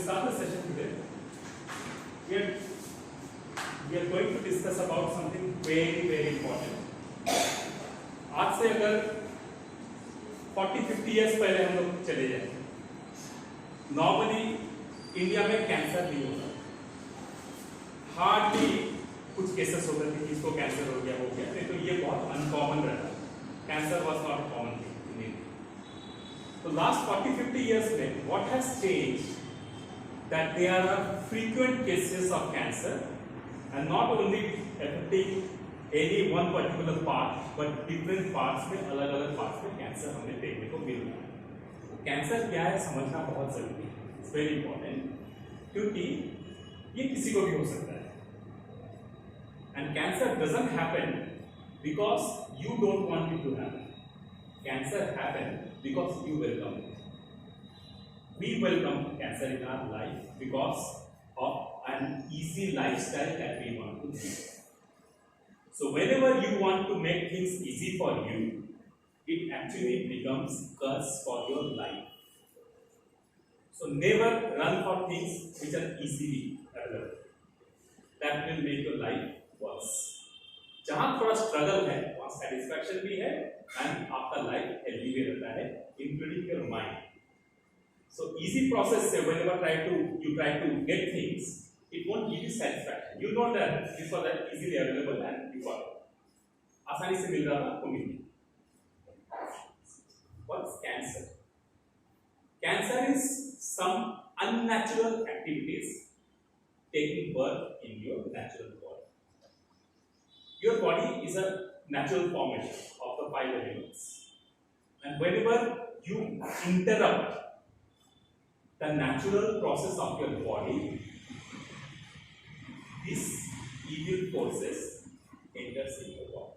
start the session today. We are going to discuss about something very important. आज से अगर 40-50 years पहले हम लोग चले जाए, नॉर्मली इंडिया में कैंसर नहीं होता, हार्डली कुछ केसेस होते थे किसको कैंसर हो गया, नहीं तो ये बहुत अनकॉमन रहता है. Cancer was not common thing in India. तो लास्ट 40-50 years में what has changed that there are frequent cases of cancer and not only affecting any one particular part but different parts में अलग-अलग parts में cancer हमें देखने को मिल रहा है. कैंसर क्या है समझना बहुत जरूरी है. It's very important क्योंकि ये किसी को भी हो सकता है. And cancer doesn't happen because you don't want it to happen. Cancer happens because you welcome it. We welcome cancer in our life because of an easy lifestyle that we want to live. So whenever you want to make things easy for you, it actually becomes curse for your life. So never run for things which are easily available. That will make your life worse. जहाँ थोड़ा struggle है वहाँ satisfaction भी है and आपका life healthy भी रहता है, including your mind. So easy process से whenever you try to get things, it won't give you satisfaction. You know that these are that easily available and you got it. आसानी से मिल रहा था आपको मिल गया. What's cancer? Cancer is some unnatural activities taking birth in your natural body. Your body is a natural formation of the 5 elements, and whenever you interrupt the natural process of your body, these evil forces enters in your body.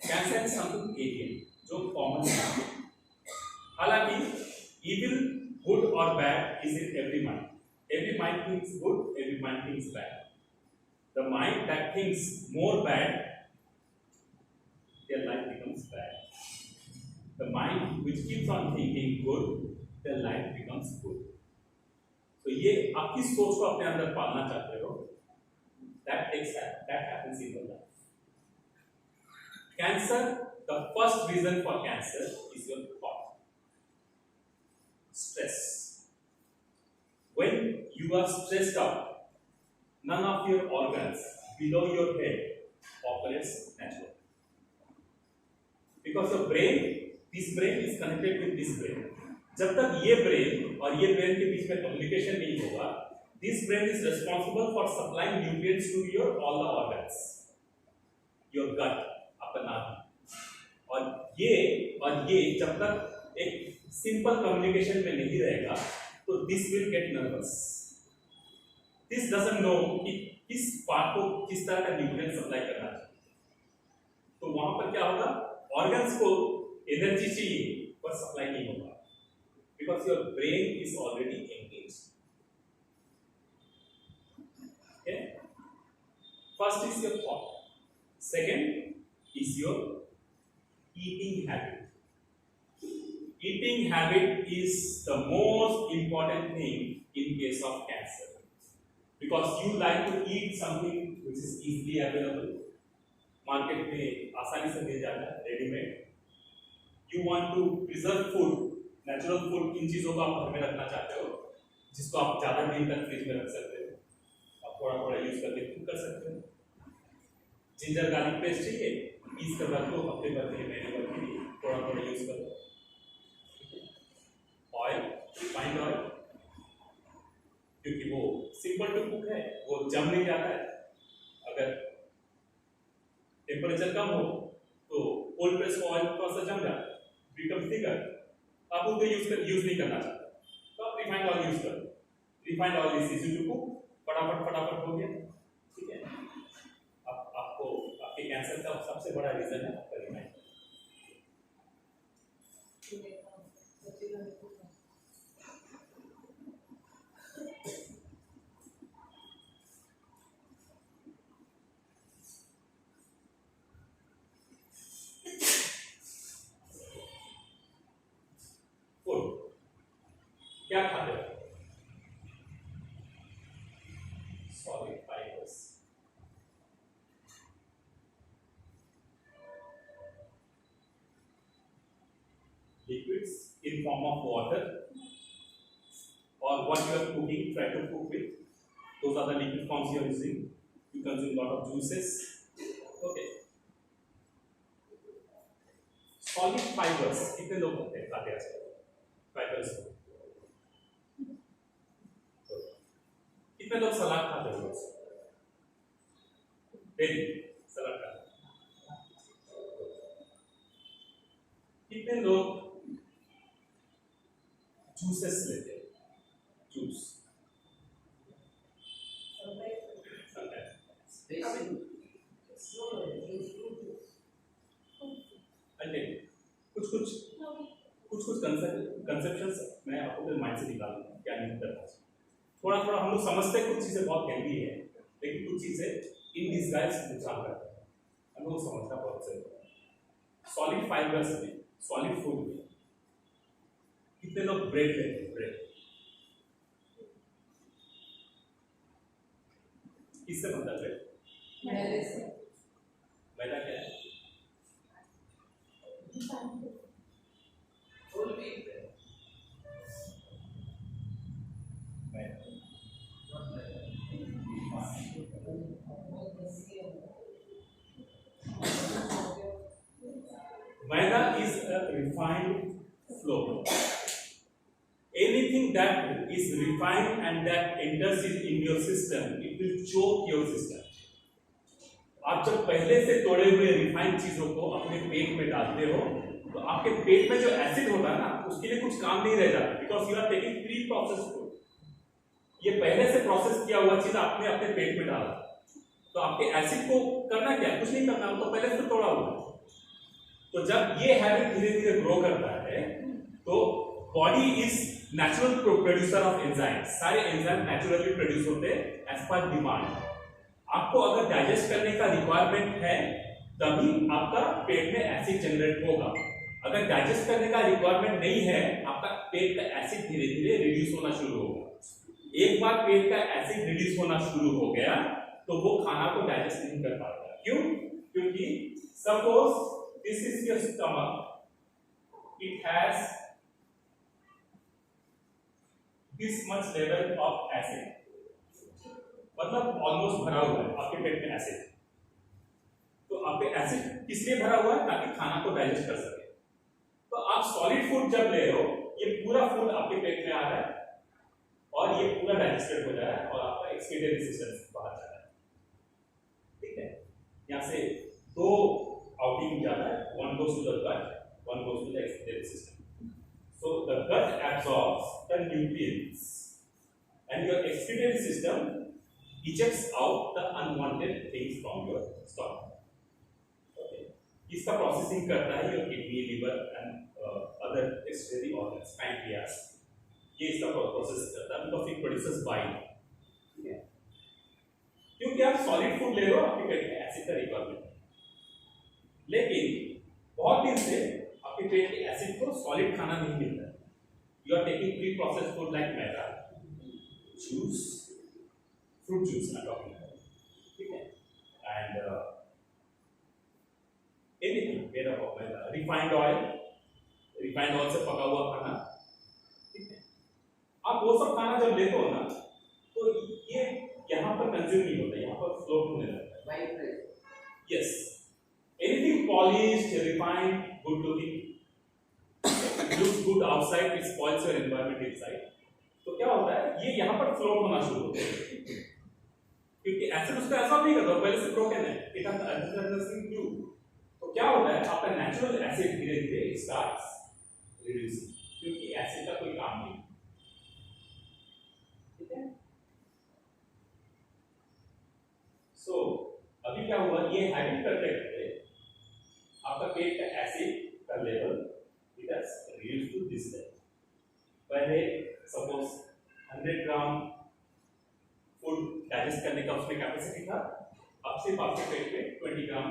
Cancer is something alien, जो common है. हालांकि evil, good or bad is in every mind. Every mind thinks good, every mind thinks bad. The mind that thinks more bad, their life becomes bad. The mind which keeps on thinking good, their life becomes good. So ये आप किस सोच को अपने अंदर पालना चाहते हो, that happens in your life. Cancer, the first reason for cancer is your thought. Stress. When you are stressed out, none of your organs below your head operates naturally. Because your brain, this brain is connected with this brain. जब तक ये brain और ये brain के बीच में communication नहीं होगा, this brain is responsible for supplying nutrients to your all the organs, your gut, आपका नाभि. और ये जब तक एक सिंपल कम्युनिकेशन में नहीं रहेगा, तो this will get nervous. This doesn't know कि किस पार्ट को किस तरह का न्यूट्रिएंट सप्लाई करना चाहिए. तो वहां पर क्या होगा, ऑर्गन्स को एनर्जी चाहिए पर सप्लाई नहीं होगा, because your brain is already engaged. Okay, first is your thought, second is your eating habit. Eating habit is the most important thing in case of cancer, because you like to eat something which is easily available, market में आसानी से मिल जाता है, readymade. You want to preserve food, natural food. इन चीज़ों को आप घर में रखना चाहते हो, जिसको आप ज़्यादा दिन तक फ्रिज में रख सकते हो, आप थोड़ा थोड़ा यूज करके कुक कर सकते हो. जिंजर गार्लिक पेस्ट चाहिए, पीस कर रख दो, हफ्ते भर के लिए, महीने भर के लिए थोड़ा थोड़ा यूज करो. ऑयल, रिफाइंड ऑयल, क्योंकि वो सिंपल टू कुक है, वो जम नहीं जाता है. अगर टेम्परेचर कम हो तो कोल्ड प्रेस ऑयल थोड़ा सा जम जाता है, बिकम थिकर. आप उनको यूज नहीं करना चाहते तो आप रिफाइंड ऑयल यूज करो. Refined oil is easy to cook, फटाफट हो गया. ठीक है. अब आपको आपके कैंसर का सबसे बड़ा रीजन है आपका रिफाइंड. क्या खाते हो? form of water or what you are cooking, try to cook with. Those are the liquid forms you are using. You consume lot of juices. Okay. Solid fibers कितने लोग खाते हैं आजकल? Fibers. कितने लोग सलाद खाते हैं रोज? डेली सलाद खाते हैं। कितने लोग जूसेस लेते हैं? जूस कुछ कंसेप्शंस मैं आपको फिर माइंड से निकालूंगा क्या नहीं करना चाहिए। थोड़ा थोड़ा हम लोग समझते हैं कुछ चीजें बहुत हेल्दी है, लेकिन कुछ चीजें इन डिस्गाइज नुकसान करते हैं, हम लोग समझना बहुत जरूरी है। सॉलिड फाइबर्स में, सॉलिड फूड में कितने लोग ब्रेड लेते हैं? ब्रेड किससे बनता है? ब्रेड मैदे से। मैदा क्या है? Maida is a refined flour. Anything that is refined and that enters in your system, it will choke your system. आप जब पहले से तोड़े हुए रिफाइंड चीजों को अपने पेट में डालते हो तो आपके पेट में जो एसिड होता है ना, उसके लिए कुछ काम नहीं रह जाता, because you are taking pre process food. ये पहले से प्रोसेस किया हुआ चीज आपने अपने पेट में डाला, तो आपके एसिड को करना क्या? कुछ नहीं करना, तो पहले से तोड़ा हुआ। तो जब ये हैबिट धीरे धीरे ग्रो करता है तो body is natural producer of enzymes. सारे एंजाइम नेचुरली प्रोड्यूस होते हैं एज पर डिमांड। आपको अगर डाइजेस्ट करने का रिक्वायरमेंट है तभी आपका पेट में एसिड जनरेट होगा। अगर डाइजेस्ट करने का रिक्वायरमेंट नहीं है, आपका पेट का एसिड धीरे धीरे रिड्यूस होना शुरू होगा। एक बार पेट का एसिड रिड्यूस होना शुरू हो गया तो वो खाना को डाइजेस्ट नहीं कर पाता। क्यों? क्योंकि suppose this is your stomach, it has this much level of acid, मतलब ऑलमोस्ट भरा हुआ है आपके पेट में एसिड। तो आपके एसिड किस लिए भरा हुआ है? ताकि खाना को डाइजेस्ट कर सके। तो आप सॉलिड फूड जब ले रहे हो, ये पूरा फूड आपके पेट में आ रहा है और ये पूरा डाइजेस्टेड हो जा रहा है और आपका एक्सक्रीटरी सिस्टम बाहर जा रहा है। ठीक है, यहाँ से दो outing जाता है, one goes to the gut, one goes to the excretory system. So the gut absorbs the nutrients and your excretory system ejects out the unwanted things from your stomach. Okay, इसका processing करता है your kidney, liver and other excretory organs, pancreas. ये इसका process करता है because it produces bile. ठीक है, क्योंकि आप सॉलिड फूड ले रहे हो, आपके पेट में एसिड का रिक्वायरमेंट, लेकिन बहुत दिन से आपके पेट के एसिड को सॉलिड खाना नहीं मिलता है। You are taking pre processed food like maida, juice, fruit juice मैं टॉकिंग अबाउट, ठीक है, and anything made up of maida, refined oil से पका हुआ खाना। ठीक है, आप वो सब खाना जब लेते हो ना तो ये यहाँ पर कंज्यूम नहीं होता, यहाँ पर फ्लोट होने लगता है। Yes, anything polished, refined, good looking, it looks good outside, it spoils your environment inside. तो क्या होता है? ये यहाँ पर फ्लोट होना शुरू होता है, क्योंकि एसिड उसका ऐसा नहीं करता, पहले से ब्रोकन है, it has nothing to do। तो क्या होता है? आपका नेचुरल एसिड धीरे धीरे स्टार्ट्स रिड्यूसिंग, क्योंकि एसिड का कोई काम नहीं। ठीक है, सो अभी क्या हुआ? ये हैबिट करते करते आपका पेट का एसिड का level it has reduced to this level. पहले सपोज 100 ग्राम फूड डाइजेस्ट करने का उसमें कैपेसिटी था, अब सिर्फ आपके पेट में 20 ग्राम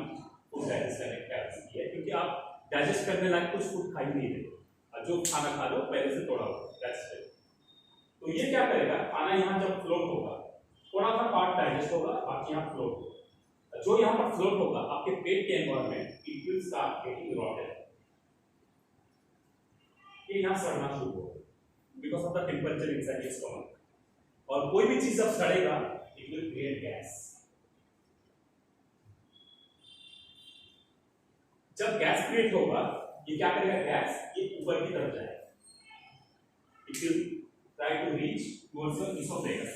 फूड डाइजेस्ट करने की कैपेसिटी है, क्योंकि आप डाइजेस्ट करने लायक कुछ फूड खा ही नहीं रहे, जो खाना खा लो पहले से तोड़ा हुआ। तो ये क्या करेगा? खाना यहाँ जब फ्लोट होगा, थोड़ा सा पार्ट डाइजेस्ट होगा, बाकी यहाँ फ्लोट होगा। जो यहाँ पर फ्लोट होगा आपके पेट के environment, it will start getting rotted. ये यहाँ सड़ना शुरू हो because of the temperature inside your stomach. और कोई भी चीज जब सड़ेगा इट विल क्रिएट गैस। जब गैस क्रिएट होगा ये क्या करेगा, गैस ये ऊपर की तरफ जाएगा, it will try to reach towards your oesophagus.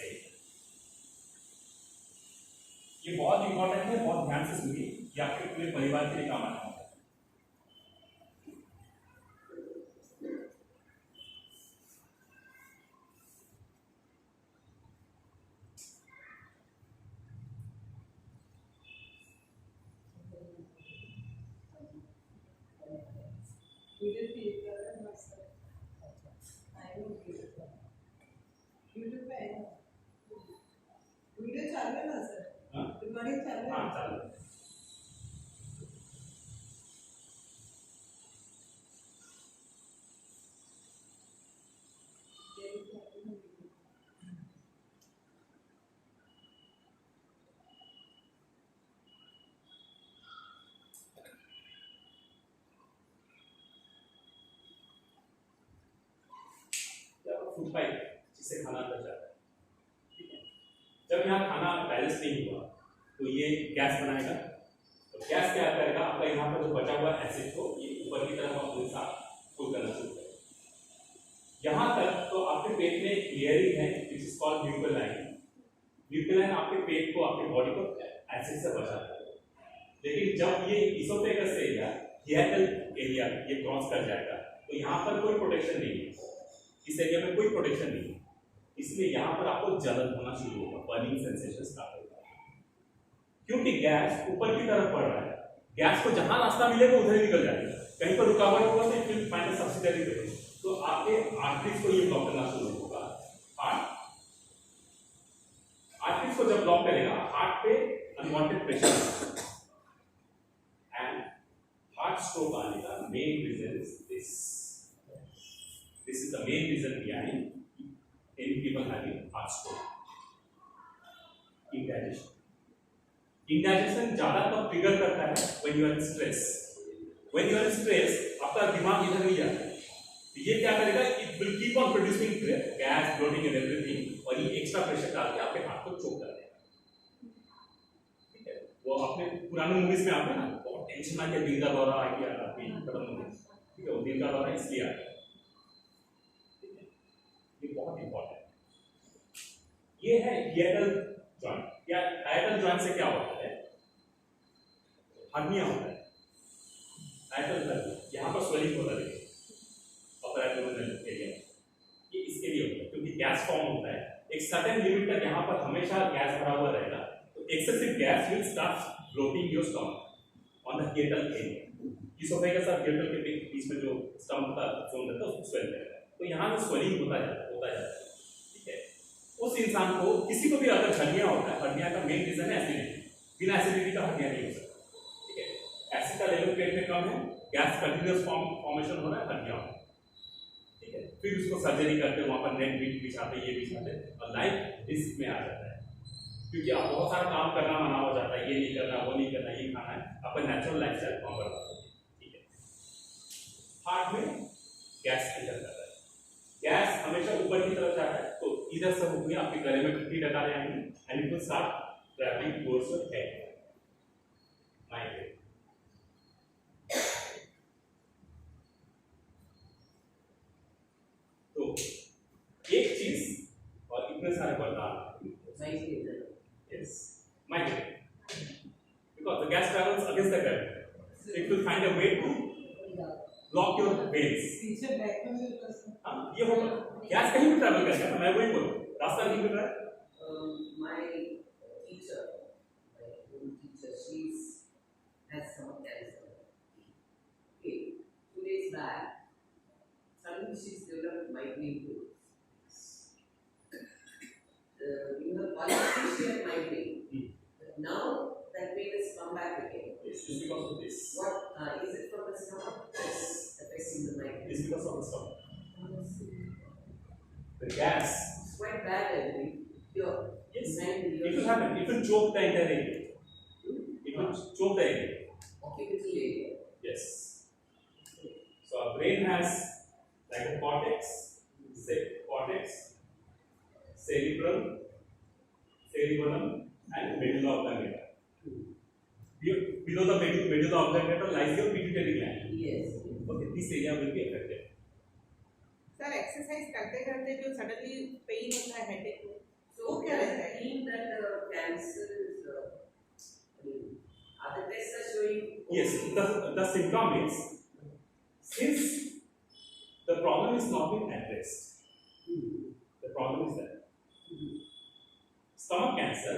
ये बहुत इंपॉर्टेंट है, बहुत ध्यान से सुनिए, ये आपके पूरे परिवार के लिए काम आना है। वीडियो चालू है ना सर? रिकॉर्डिंग चालू है? हाँ चालू है। फूड पाइप जिससे खाना अंदर जाता है, ठीक है। जब यहाँ खाना डाइजेस्ट नहीं हुआ तो ये गैस बनाएगा, तो गैस क्या करेगा, आपका यहाँ पर जो बचा हुआ एसिड को ये ऊपर की तरफ अपने साथ पुल करना शुरू करेगा। यहाँ तक तो आपके पेट में क्लियरिंग है विच इज कॉल्ड म्यूकोलाइन। म्यूकोलाइन आपके पेट को, आपके बॉडी को एसिड से बचाता है। लेकिन जब ये इसोफेगस एरिया, हियाटल एरिया ये क्रॉस कर जाएगा तो यहाँ पर कोई प्रोटेक्शन नहीं है, इस एरिया में कोई प्रोटेक्शन नहीं है, इसलिए यहाँ पर आपको जलन होना शुरू होगा, बर्निंग सेंसेशन स्टार्ट होगा। क्योंकि गैस ऊपर की तरफ बढ़ रहा है, गैस को जहां रास्ता मिलेगा उधर ही निकल जाएगा, कहीं पर रुकावट होगा तो it will find a subsidiary way, तो आपके आर्टरीज को ये ब्लॉक करना शुरू होगा। आर्टरीज को जब ब्लॉक करेगा हार्ट पे unwanted pressure, and heart stroke आने का main reason is this. This is the main reason behind any people having heart stroke. Indigestion. Indigestion ज्यादा तब ट्रिगर करता है when you are in stress. When you are in stress, आपका दिमाग इधर नहीं जाता है, ये क्या करेगा, it will keep on producing gas, bloating and everything, और ये एक्स्ट्रा प्रेशर डाल के आपके हार्ट को चोक कर देगा। ठीक है, वो अपने पुराने मूवीज में आता है ना, बहुत टेंशन आ गया, दिल का दौरा आ गया, आपकी खत्म हो गया, ठीक है, वो दिल का दौरा इसलिए आ गया। ये बहुत इंपॉर्टेंट, ये है हियाटल जॉइंट। या हियाटल जॉइंट से क्या होता है, हर्निया होता है। हियाटल हर्निया, यहाँ पर स्वेलिंग होता है अपर एब्डोमिनल एरिया, ये इसके लिए होता है क्योंकि गैस फॉर्म होता है। एक सर्टेन लिमिट तक यहाँ पर हमेशा गैस भरा हुआ रहेगा, तो excessive gas will start bloating your stomach on the hiatal area. Oesophagus और हियाटल के बीच में जो स्टमक का जोन रहता है उसको स्वेल करेगा, तो यहाँ जो स्वेलिंग होता जाता है, ठीक है। उस इंसान को, किसी को भी अगर हर्निया होता है, हर्निया का मेन रीजन है एसिडिटी, बिना एसिडिटी का हर्निया नहीं हो सकता, ठीक है। एसिड का लेवल पेट में कम है, गैस कंटिन्यूअस फॉर्मेशन हो रहा है, हर्निया हो रहा है, ठीक है। फिर उसको सर्जरी करते हैं, वहाँ पर नेट बीट बिछाते, ये बिछाते, और लाइफ रिस्क में आ जाता है क्योंकि आप बहुत सारा काम करना मना हो जाता है, ये नहीं करना, वो नहीं करना, ये खाना है, आपका नेचुरल लाइफ स्टाइल कम बर्बाद होता है, ठीक है। हार्ट में गैस एंटर करता है, गैस हमेशा ऊपर की तरफ जाता है, तो इधर से होकर आपके गले में ठंडी डकारें आएंगी and it will start travelling towards your head, migraine. तो एक चीज और इतने सारे वरदान, yes, migraine, because the gas travels against the current, it will find a way to block your veins. हाँ, ये होगा, गैस कहीं भी ट्रैवल करेगा, मैं वही बोलूँ, रास्ता नहीं मिल रहा है। My teacher, my old teacher, has some cancer. Okay, 2 days back, suddenly she's developed migraine too. In the college she had migraine. But now that pain has come back again. It's because of this. What is it from the stomach? Yes, affecting the migraine. It's because of the stomach. The gas. It's quite bad, I think. Yes, it will happen. It will choke the entire area. It will choke the area. Occipital area. Yes. So our brain has like a cerebellum, and medulla oblongata. Below the medulla oblongata lies your pituitary gland. Yes. Okay, this area will be affected. Sir exercise करते करते जो suddenly pen होता है headache में So वो क्या रहता है? mean that cancer is, are the tests are showing? Yes, the symptom is, since the problem is not being addressed, the problem is that stomach cancer,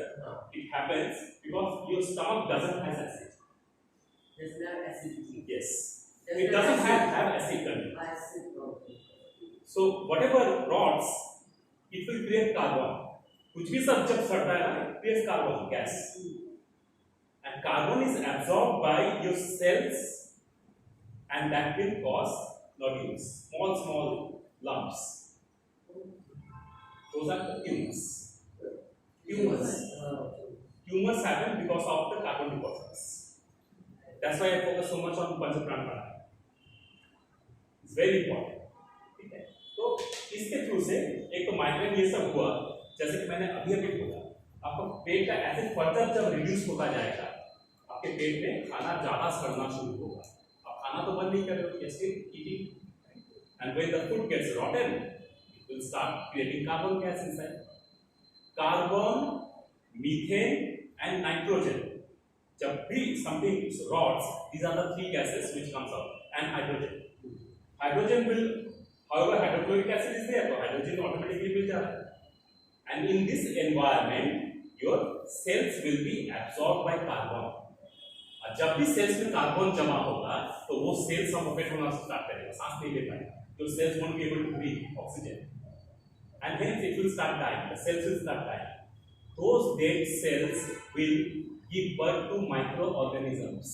it happens because your stomach doesn't have acid. Doesn't have acidity. Yes, it doesn't have acid content. Acid problem. So whatever rots, it will create carbon. कुछ भी सब जब सड़ता है ना, it creates carbon gas. And carbon is absorbed by your cells, and that will cause nodules, small lumps. Those are the tumors. Tumors happen because of the carbon deposits. That's why I focus so much on Panchaprana Pranayama. It's very important. ठीक है? तो इसके through से एक तो migraine ये सब हुआ, जैसे कि मैंने अभी बोला, आपका पेट का एसिड फर्दर जब रिड्यूस होता जाएगा, आपके पेट में खाना ज्यादा सड़ना शुरू होगा. आप खाना तो बंद नहीं कर रहे हो, you're still eating, and when the food gets rotten, it will start creating carbon gas inside. Carbon, methane, and nitrogen. जब भी something rots, these are the three gases which comes out, and hydrogen. Hydrogen will, however, hydrochloric acid is there, so hydrogen automatically will die. And in this environment, your cells will be absorbed by carbon. और जब भी cells में carbon जमा होगा, तो वो cells suffocate होना start करेगा, सांस नहीं ले पाएगा. So cells won't be able to breathe oxygen, and hence it will start dying. The cells will start dying. Those dead cells will give birth to microorganisms.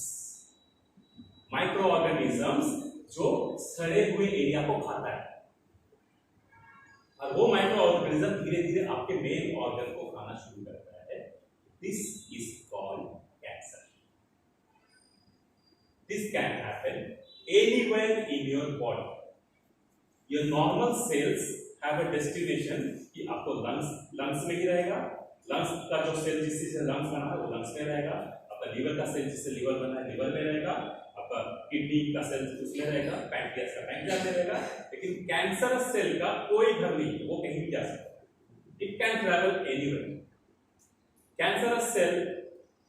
Microorganisms जो सड़े हुए area को खाता है, और वो माइक्रोऑर्गेनिज्म धीरे धीरे आपके मेन ऑर्गन को खाना शुरू करता है. This is called cancer. This can happen anywhere in your body. Your normal cells have a destination कि आपको लंग्स में ही रहेगा. लंग्स का जो सेल जिससे लंग्स बना है वो लंग्स में रहेगा. आपका लीवर का सेल जिससे लीवर बना है लीवर में रहेगा. आपका किडनी का सेल उसमें रहेगा. पैंक्रियास का पैंक्रियास में रहेगा. लेकिन कैंसरस सेल का कोई घर नहीं, वो कहीं भी जा सकता है. It can travel anywhere. Cancerous cell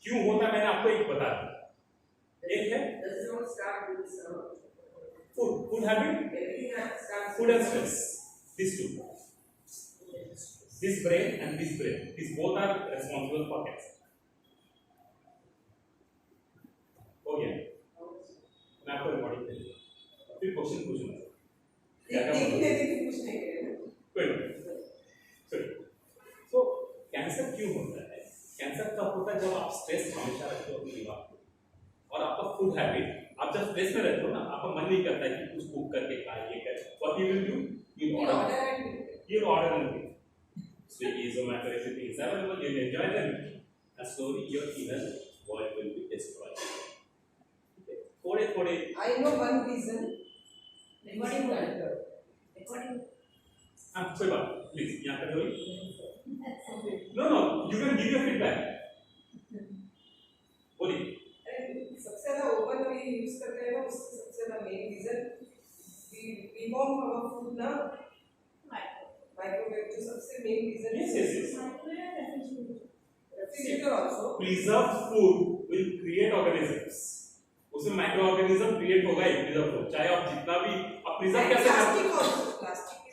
क्यों होता है मैंने आपको एक बता दिया. एक है food habit, food and stress. This two, this brain and this brain, these both are responsible for cancer. हो गया. मैं आपको रिकॉर्डिंग दे दूंगा, फिर क्वेश्चन पूछूंगा. कोई बात. तो कैंसर क्यों होता है? कैंसर तब होता है जब आप स्ट्रेस हमेशा रखते हो अपनी दिमाग को, और आपका फूड हैबिट, आप जब स्ट्रेस में रहते हो ना, आपका मन नहीं करता है कि कुछ कुक करके खाए, ये करे. What you will do? You order and eat. Swiggy, Zomato, everything is available. You will enjoy them, and slowly your inner world will be destroyed. थोड़े. I know one reason. हाँ, कोई बात. Please, यहाँ कर दो. No, you can give your feedback. बोलिए. सबसे ज़्यादा ओवन में यूज करते हैं ना, उसका सबसे ज़्यादा main reason we warm our food ना. Microwave जो सबसे मेन रीजन है. Yes. Refrigerator also. Preserved food will create organisms. उसमें माइक्रो ऑर्गेनिज्म क्रिएट होगा ही प्रिजर्व फूड. चाहे आप जितना भी आप प्रिजर्व कैसे करते हो.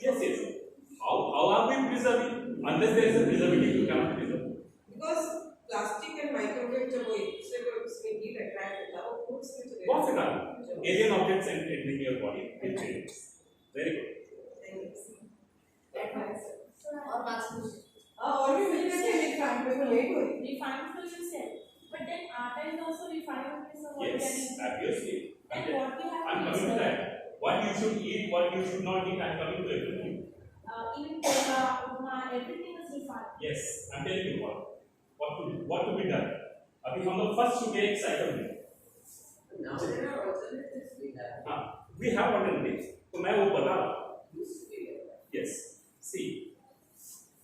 Yes. How are we preserving? Unless there is a preservative, you cannot preserve. Because plastic and microwave जब वो एक दूसरे को उसमें heat attract होता है, वो foods में चले. बहुत से कारण. Alien objects entering your body will change. Very good. और बात पूछो. और भी मिल जाते हैं रिफाइंड में वो लेट हुई. Refined for yourself, but then atta is also refined based on what Yes, you are eating. obviously. And what we have I'm coming to that. What you should eat, what you should not eat, I'm coming to everything. Even cola, upma, everything is refined. Yes, I'm telling you what to be done. अभी हम लोग first to take cycle में. Now there are alternatives we have. हाँ, we have alternatives. तो मैं वो बता रहा हूँ. Used to be there. Yes. See,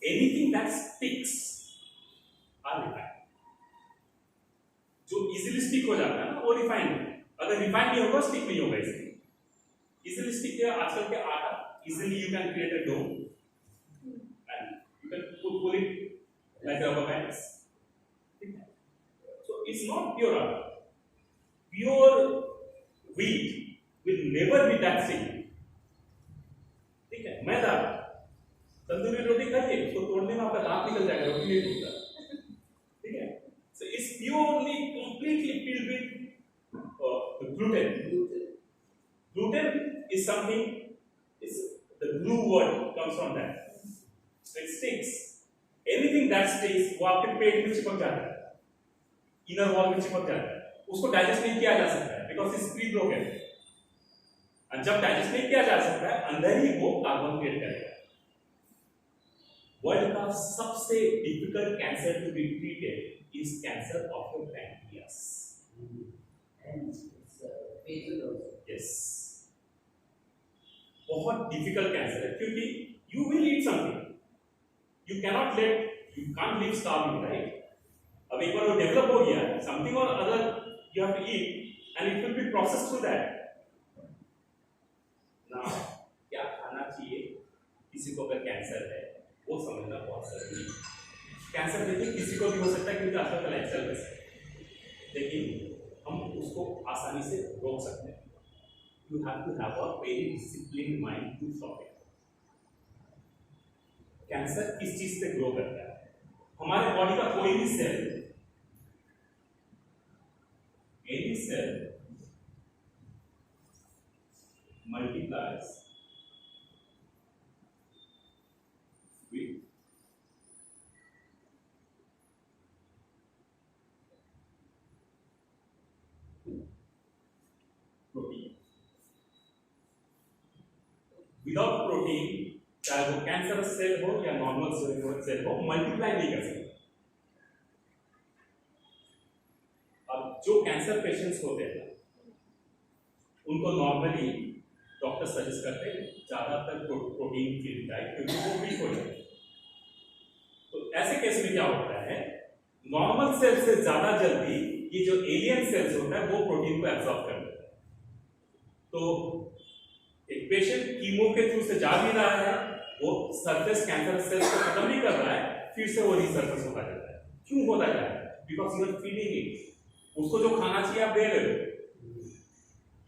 anything that sticks are refined. जो इजीली स्टिक हो जाता है ना वो रिफाइंड है, अगर रिफाइंड नहीं होगा स्टिक नहीं होगा। इसलिए इजीली स्टिक है आजकल के आटा, easily you can create a dough and you can pull it like rubber bands. So it's not pure atta. Pure wheat will never be that same. ठीक है, मैदा तंदूरी रोटी खाइए उसको तोड़ने में आपका दांत निकल जाएगा, रोटी नहीं टूटता। ठीक है, so it's purely completely filled with gluten. Gluten is something, is the glue word comes from that. So it sticks. Anything that sticks वो आपके पेट में चिपक जाता है, इनर वॉल में चिपक जाता है, उसको डाइजेस्ट नहीं किया जा सकता है बिकॉज इट्स प्री ब्रोकन। और जब डाइजेस्ट नहीं किया जा सकता है अंदर ही वो कार्बन क्रिएट करेगा। वर्ल्ड का सबसे difficult cancer to be treated is cancer of your pancreas And it's fatal also. Yes, बहुत डिफिकल्ट कैंसर है क्योंकि you will eat something, you cannot let, you can't live starving right. अब एक बार वो डेवलप हो गया समथिंग और other you have to eat and it will be processed through that. Now क्या खाना चाहिए किसी को अगर कैंसर है वो समझना बहुत जरूरी है। कैंसर देखिए किसी को भी हो सकता है क्योंकि आजकल का लाइफस्टाइल वैसा है, लेकिन हम उसको आसानी से रोक सकते हैं। You have to have a very discipline mind to stop it. Cancer किस चीज से ग्रो करता है? हमारे बॉडी का कोई भी cell, any cell multiplies with protein. Without protein, चाहे वो कैंसर सेल हो या नॉर्मल सेल हो, मल्टीप्लाई नहीं कर सकते। जो कैंसर पेशेंट्स होते हैं उनको नॉर्मली डॉक्टर सजेस्ट करते हैं ज्यादातर प्रोटीन की डाइट क्योंकि वो वीक हो जाते हैं। तो ऐसे केस में क्या होता है, नॉर्मल सेल से ज्यादा जल्दी ये जो एलियन सेल्स होता है वो प्रोटीन को एब्जॉर्ब कर लेता है। तो एक पेशेंट कीमो के थ्रू से जा भी रहा है, वो सरफेस कैंसर सेल्स को खत्म नहीं कर रहा है, फिर से वो रिसर्फेस होता जाता है। क्यों होता जा रहा है? Because you are feeding it, उसको जो खाना चाहिए आप दे रहे हो।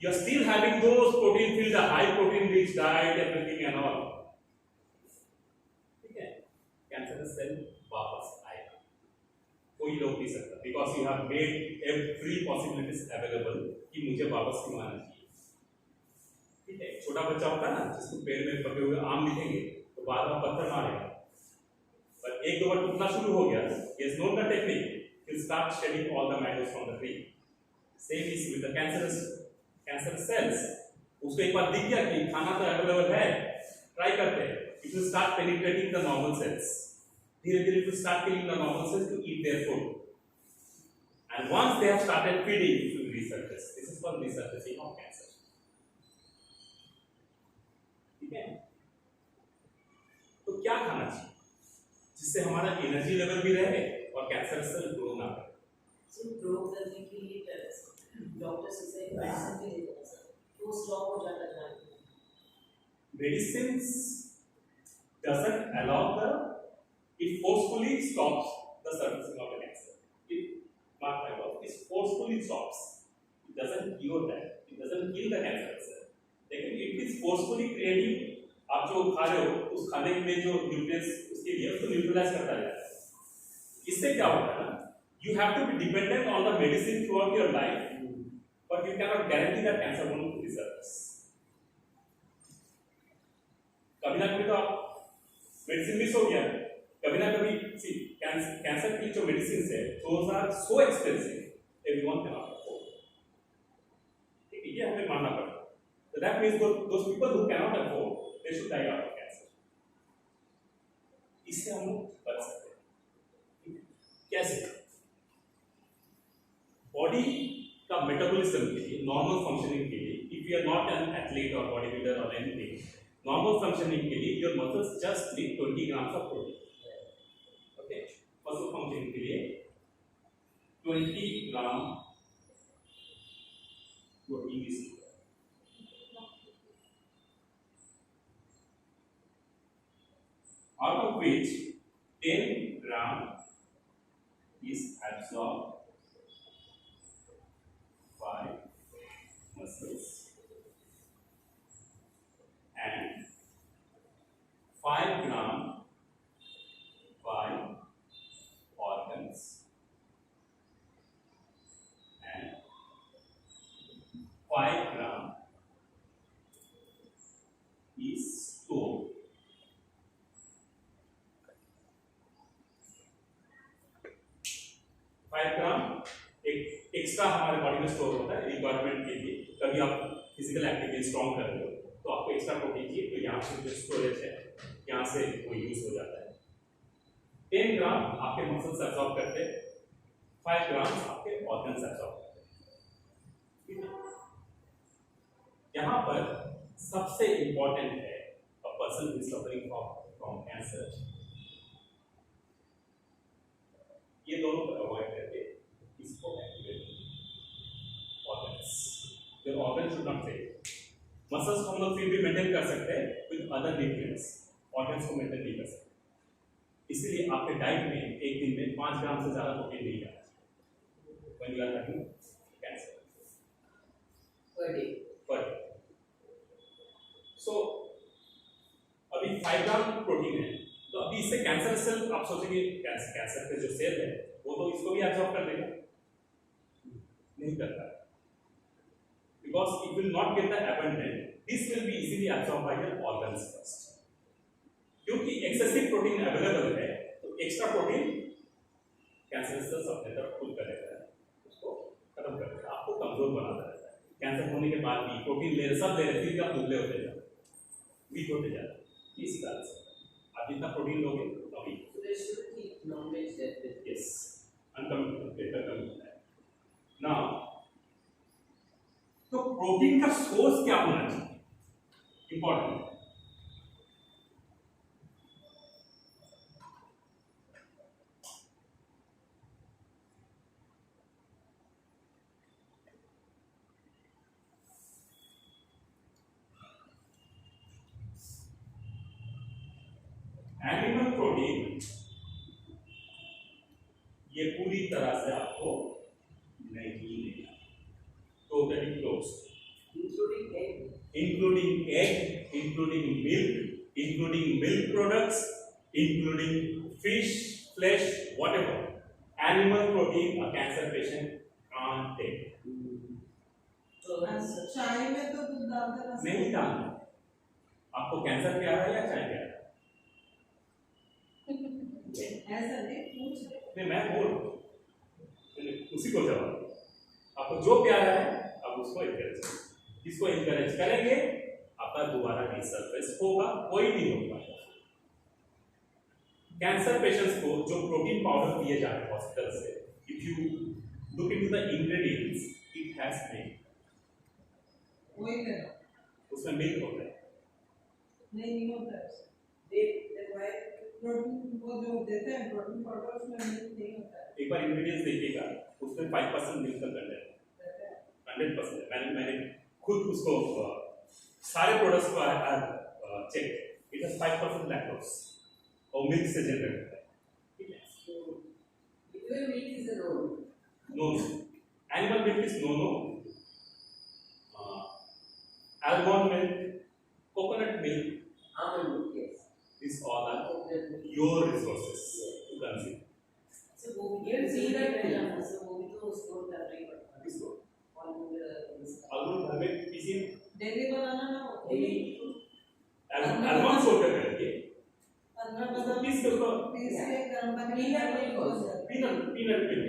You are still having those protein filled, high protein rich diet, everything and all. ठीक है, कैंसर सेल वापस आएगा, कोई रोक नहीं सकता because you have made every possibilities available कि मुझे वापस क्यों आना चाहिए। ठीक है, छोटा बच्चा होता है ना जिसको पेड़ में पके हुए आम दिखेंगे तो बार बार पत्थर मारेगा, पर एक दो बार टूटना शुरू हो गया, he has known the technique, he'll start shedding all the mangoes from the tree. Same is with the cancer cells. उसको एक बार दिख गया कि खाना तो अवेलेबल है, ट्राई करते हैं, it will start penetrating the normal cells. धीरे धीरे it will start killing the normal cells to eat their food. And once they have started feeding, it will resurface. This is called resurfacing of cancer. ठीक है? तो क्या खाना चाहिए जिससे हमारा एनर्जी लेवल भी रहे और कैंसर सेल ग्रो ना करे? So ग्रो करने के लिए डॉक्टर से मेडिसिन भी देते हैं सर, तो स्टॉप हो जाता है। Medicines doesn't allow it forcefully stops the surfacing of the cancer. It, mark my word, it forcefully stops. It doesn't cure that. It doesn't kill the cancer cell. लेकिन it is forcefully creating, आप जो खा रहे हो उस खाने में जो न्यूट्रिएंट्स उसके लिए उसको न्यूट्रलाइज करता जाता है। इससे क्या होता है ना, you have to be dependent on the medicine throughout your life, but you cannot guarantee that cancer won't resurface. कभी ना कभी तो आप मेडिसिन मिस हो गया, कभी ना कभी सी कैंसर की जो मेडिसिन है those are so expensive everyone cannot afford. ठीक है, ये हमें मानना पड़ेगा। So that means those people who cannot afford, they should die out of cancer. इससे हम लोग बच सकते हैं। कैसे? बॉडी का मेटाबॉलिज्म के लिए, नॉर्मल फंक्शनिंग के लिए, if you are not an athlete और बॉडी बिल्डर और एनीथिंग, नॉर्मल फंक्शनिंग के लिए your muscles just need 20 grams of protein. which 10 gram is absorbed by muscles and 5 gram by organs and 5 gram is stored. Five gram एक extra हमारे body में store होता है requirement के लिए। कभी आप फिजिकल एक्टिविटी स्ट्रॉन्ग कर रहे हो तो आपको एक्स्ट्रा प्रोटीन चाहिए, तो यहाँ से जो स्टोरेज है यहाँ से वो यूज हो जाता है। 10 ग्राम आपके मसल्स एब्सॉर्ब करते हैं, 5 ग्राम आपके ऑर्गन्स एब्सॉर्ब करते हैं। यहाँ पर सबसे इंपॉर्टेंट है a person who is suffering from cancer, ये दोनों को अवॉइड करके इसको एक्टिवेट ऑर्गन्स, जो organ should not fail. Muscles को हम लोग फिर भी मेंटेन कर सकते हैं विद अदर न्यूट्रिएंट्स, ऑर्गन्स को मेंटेन नहीं कर सकते। इसलिए आपके डाइट में एक दिन में 5 ग्राम से ज्यादा प्रोटीन नहीं जाना चाहिए when you are having cancer per day. So अभी 5 ग्राम प्रोटीन है, तो अभी इससे कैंसर सेल, आप सोचेंगे कैंसर के जो सेल है वो तो इसको भी एब्जॉर्ब कर देगा, नहीं करता, because it will not get the abundant, this will be easily absorb by your organs first. क्योंकि एक्सेसिव प्रोटीन अवेलेबल है तो एक्स्ट्रा प्रोटीन कैंसर सेल्स अपने तरफ खुद कर लेता है, उसको खत्म कर देता है, आपको कमजोर बनाता रहता है। कैंसर होने के बाद भी प्रोटीन ले रहे, सब ले रहे, फिर आप दुबले होते जाते, वीक होते जाते, इसी कारण से आप जितना प्रोटीन लोगे उतना वीक। यस, ना तो प्रोटीन का सोर्स क्या होना चाहिए, इंपॉर्टेंट है। एनिमल प्रोटीन ये पूरी तरह से आपको नहीं मिलेगा, totally close, including egg, including milk products, including fish, flesh, whatever animal protein a cancer patient can't take. चाय में तो दूध डालते हैं, नहीं डालना। आपको कैंसर प्यारा है या चाय प्यारा? ऐसा नहीं पूछ रहे। नहीं, मैं बोल उसी को जवाब, आपको जो प्यारा है आप उसको एनकरेज करें, इसको एनकरेज करेंगे आपका दोबारा रिसर्फेस होगा, कोई नहीं होगा। कैंसर पेशेंट्स को जो प्रोटीन पाउडर दिए जा रहे हैं हॉस्पिटल से, if you look into the ingredients, it has milk, वही लेना, उसमें मिल्क होता है। नहीं होता है, प्रोटीन वो जो देते हैं प्रोटीन पाउडर, उसमें मिल्क नहीं होता है। एक बार इंग्रेडिएंट्स देखिएगा, उसमें 5% मिल्क का कंटेंट है, 100%। मैंने खुद उसको सारे प्रोडक्ट्स को चेक, इट हैज 5% लैक्टोज और मिल्क से जनरेट होता है, ठीक है। Pure milk is a no. No, animal milk is no. Almond milk, coconut milk, Almond milk, yes. these all are Coconut milk. your resources to consume. So वो भी see that है ना, so वो भी तो store करना ही पड़ता है। इसको Almond घर में किसी डेली बनाना ना हो, almond स्टोर करके रखिए, 15 उसको बदाम पीस करके पीस के गर्म पानी में Peanut डाल milk दो। also. Peanut milk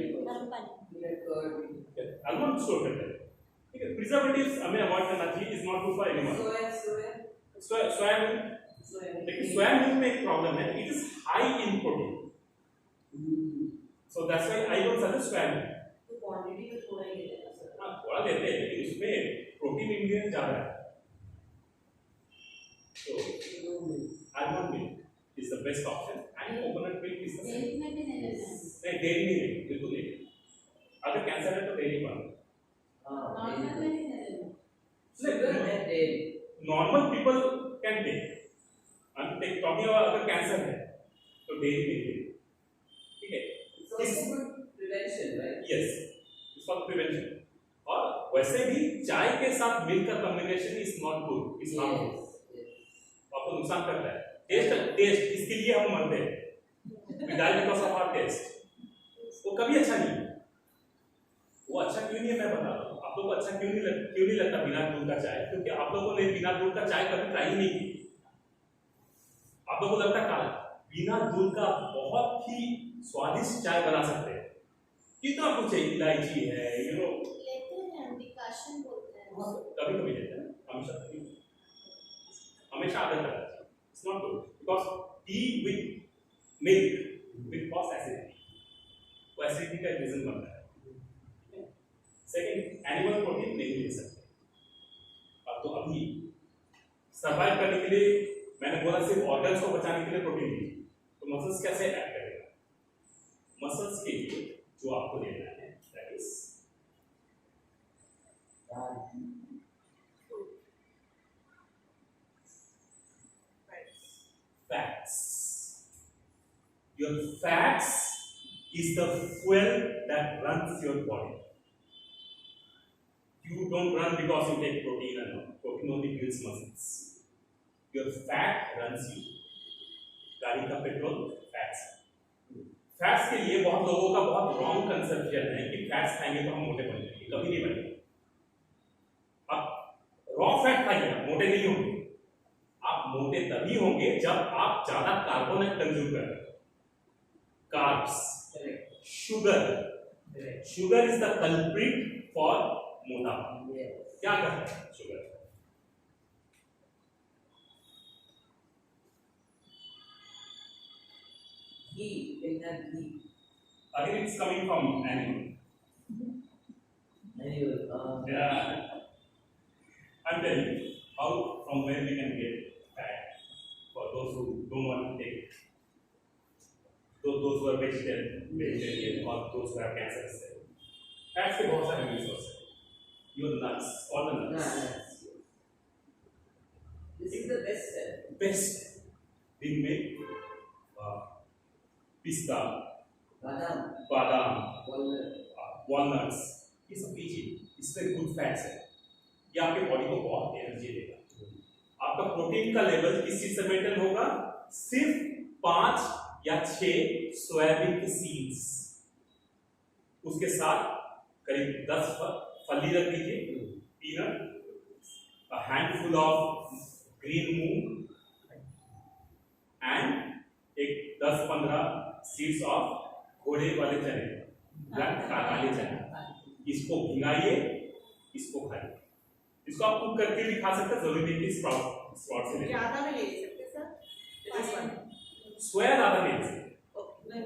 almond store करके रखिए, ठीक है। प्रिजर्वेटिव्स हमें अवॉइड करना चाहिए, is not good for animal. Soya milk, लेकिन सोया मिल्क में एक प्रॉब्लम है, it is high in protein, so that's why I don't suggest soya milk. तो क्वांटिटी में थोड़ा ही लेना सर। हाँ, थोड़ा लेते हैं लेकिन उसमें प्रोटीन इंग्रेडिएंट ज्यादा है, तो almond milk is the best option and coconut milk is the same। Dairy में भी नहीं लेना है, नहीं, डेयरी नहीं लेंगे, बिल्कुल नहीं। अगर कैंसर है तो डेयरी बंद। नॉर्मल में नहीं लेना। Sugar and dairy. Normal people can take, I'm talking about अगर कैंसर है तो डेयरी मिल्क ले, ठीक है। So it's a good prevention, right? Yes, it's for prevention. और वैसे भी चाय के साथ मिल्क का combination is not good, is harmful, आपको नुकसान करता है। टेस्ट इसके लिए हम मरते हैं, we die because of our taste. वो कभी अच्छा नहीं है। वो अच्छा क्यों नहीं है मैं बता रहा हूँ। आप लोगों को अच्छा क्यों नहीं लगता बिना दूध का चाय? क्योंकि आप लोगों ने बिना दूध का चाय कभी ट्राई नहीं की। आप लोगों को लगता है बिना दूध का बहुत ही स्वादिष्ट चाय बना सकते हैं, कितना कुछ है, इलायची है, लेते हैं डिकाशन बोलते हैं कभी कभी लेते हैं, हमेशा नहीं, हमेशा आदत है। It's not good because T with milk with cause acidity, वो एसिडिटी का रीजन बनता है। सेकंड, एनिमल प्रोटीन नहीं ले सकते। अब तो अभी सर्वाइव करने के लिए मैंने बोला सिर्फ ऑर्गन्स को बचाने के लिए प्रोटीन लीजिए, तो मसल्स कैसे एक्ट करेगा? मसल्स के लिए जो आपको लेना है that is fats. Your fats is the fuel that runs your body. You don't run because you take protein and all. Protein only builds muscles. Your fat runs you. गाड़ी का petrol fats. Fats के लिए बहुत लोगों का बहुत wrong conception है कि फैट्स खाएंगे तो हम मोटे बन जाएंगे, कभी नहीं बनेंगे। आप रॉ फैट खाइए, मोटे नहीं होंगे। आप मोटे तभी होंगे जब आप ज्यादा कार्बोहाइड्रेट कंज्यूम करें। Carbs, sugar is the culprit for मोटापा। क्या करता है sugar? Ghee, ghee. Again, it's coming from animal. Yeah. I'm telling you how, from where we can get fat for those who don't want to take, those who are vegetarian or those who have cancer. Fats के बहुत सारे resources हैं. Your nuts, all the nuts. This is the best. Best. We make पिस्ता, बादाम, walnuts, ये सब लीजिए, इसमें गुड फैट्स है। ये आपके बॉडी को बहुत एनर्जी देगा। आपका प्रोटीन का लेवल किस चीज से मेंटेन होगा? सिर्फ 5 या 6 सोयाबीन के सीड्स, उसके साथ करीब 10 फली रख लीजिए, peanut, a handful of green moong and एक 10-15 सीड्स ऑफ घोड़े वाले चने, काले चने। इसको भिगाइए, इसको खाइए। इसको आप कुक करके भी खा सकते हैं, जरूरी नहीं कि स्प्राउट से ले। ज्यादा में ले सकते सर? सोया ज्यादा ले सकते,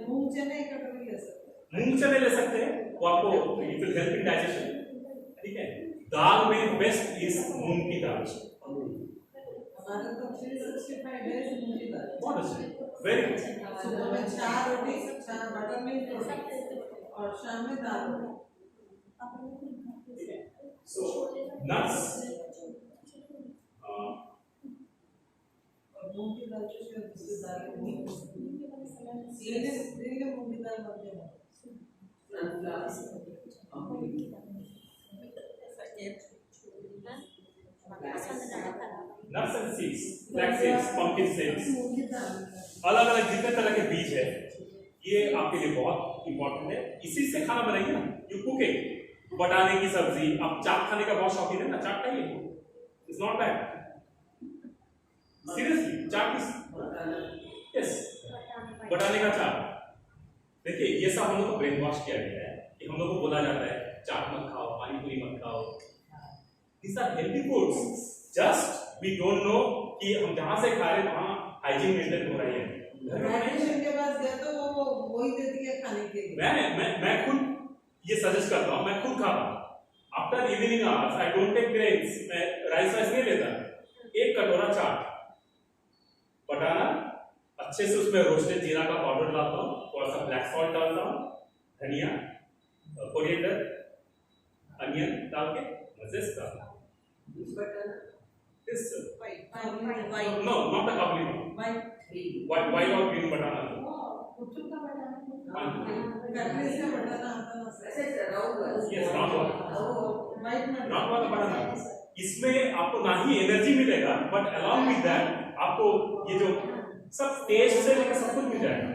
मूंग चने का कभी ले सकते? मूंग चने ले सकते हैं, वो आपको it will help in digestion. ठीक है, दाल में बेस्ट इज मूंग की दाल। हमारा तो 365 डेज मूंग की दाल। बहुत अच्छा, वेरी गुड। सुबह में 4 रोटी, 4 बटर मिल्क रोटी और शाम में दाल। So nuts, और मूंग की दाल तो शायद दूसरी दाल नहीं हो सकती। लेकिन मूंग की दाल बनते हैं। nuts and seeds, flax seeds, pumpkin seeds, अलग अलग जितने तरह के बीज है, ये आपके लिए बहुत इंपॉर्टेंट है। इसी से खाना बनाइए ना, यू कुक इट। बटाने की सब्जी, आप चाट खाने का बहुत शौकीन है ना, चाट खाइए, it's not bad. Seriously, chaat is yes, बटाने का चाट। देखिए, ये सब हम लोग को ब्रेन वॉश किया गया है कि हम लोग को बोला जाता है चाट मत खाओ, पानी पूरी मत खाओ। These are healthy foods. Just we don't know कि हम जहाँ से खा रहे हैं वहाँ हाइजीन मेंटेन हो रही है। डाइटिशियन के पास गया तो वो वही देती है खाने के लिए। मैं खुद ये सजेस्ट करता हूँ, मैं खुद खाता हूँ। After evening hours I don't take grains, मैं राइस नहीं लेता। 1 कटोरा चाट, बटाना, अच्छे से उसमें रोस्टेड जीरा का पाउडर डालता हूँ, थोड़ा सा ब्लैक सॉल्ट डालता हूँ, धनिया, कोरिएंडर, अनियन डाल के मजे से डालता हूँ। This white. no, not the kabbuli one. White or green banana. कुछ का बढ़ाना कटने से बढ़ाना आता ना सर। ऐसे राउंड वाला। यस राउंड वाला, वाइट में राउंड वाला बढ़ाना। इसमें आपको ना ही एनर्जी मिलेगा बट अलॉन्ग विद दैट आपको ये जो सब टेस्ट से लेकर सब कुछ मिल जाएगा,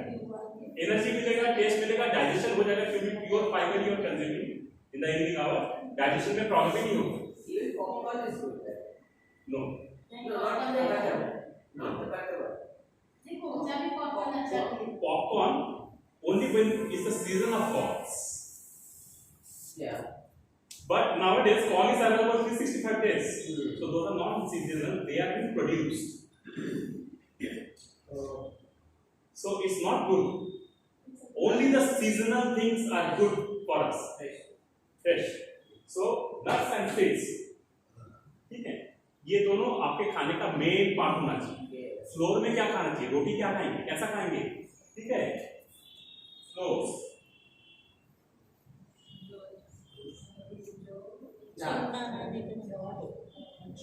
एनर्जी मिलेगा, टेस्ट मिलेगा, डाइजेशन हो जाएगा क्योंकि pure fibre you are consuming in the evening hour, digestion में प्रॉब्लम ही नहीं होगी। Even popcorn is good. No No, not tobacco. Not tobacco. देखो मुझे भी पॉपकॉर्न अच्छा लगता है। Popcorn only when it's the season of corns, Yeah. but nowadays corn is available 365 days, Hmm. so those are not seasonal, they are being produced, so it's not good. Only the seasonal things are good for us, fresh. So nuts and figs, ठीक है, ये दोनों आपके खाने का main part होना चाहिए। Floor में क्या खाना चाहिए, रोटी क्या खाएंगे, कैसा खाएंगे, ठीक है, फ्लोर्स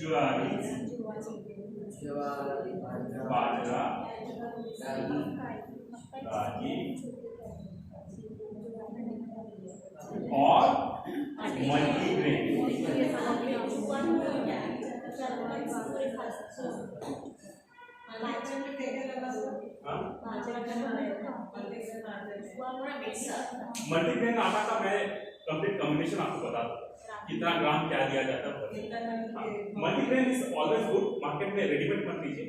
ज्वारी, बाजरा, रागी और मल्टीग्रेन। मल्टीग्रेन आटा का मैं कंप्लीट कॉम्बिनेशन आपको बता दूं कितना ग्राम क्या दिया जाता है। Multigrain is always good, market में रेडीमेड मत लीजिए,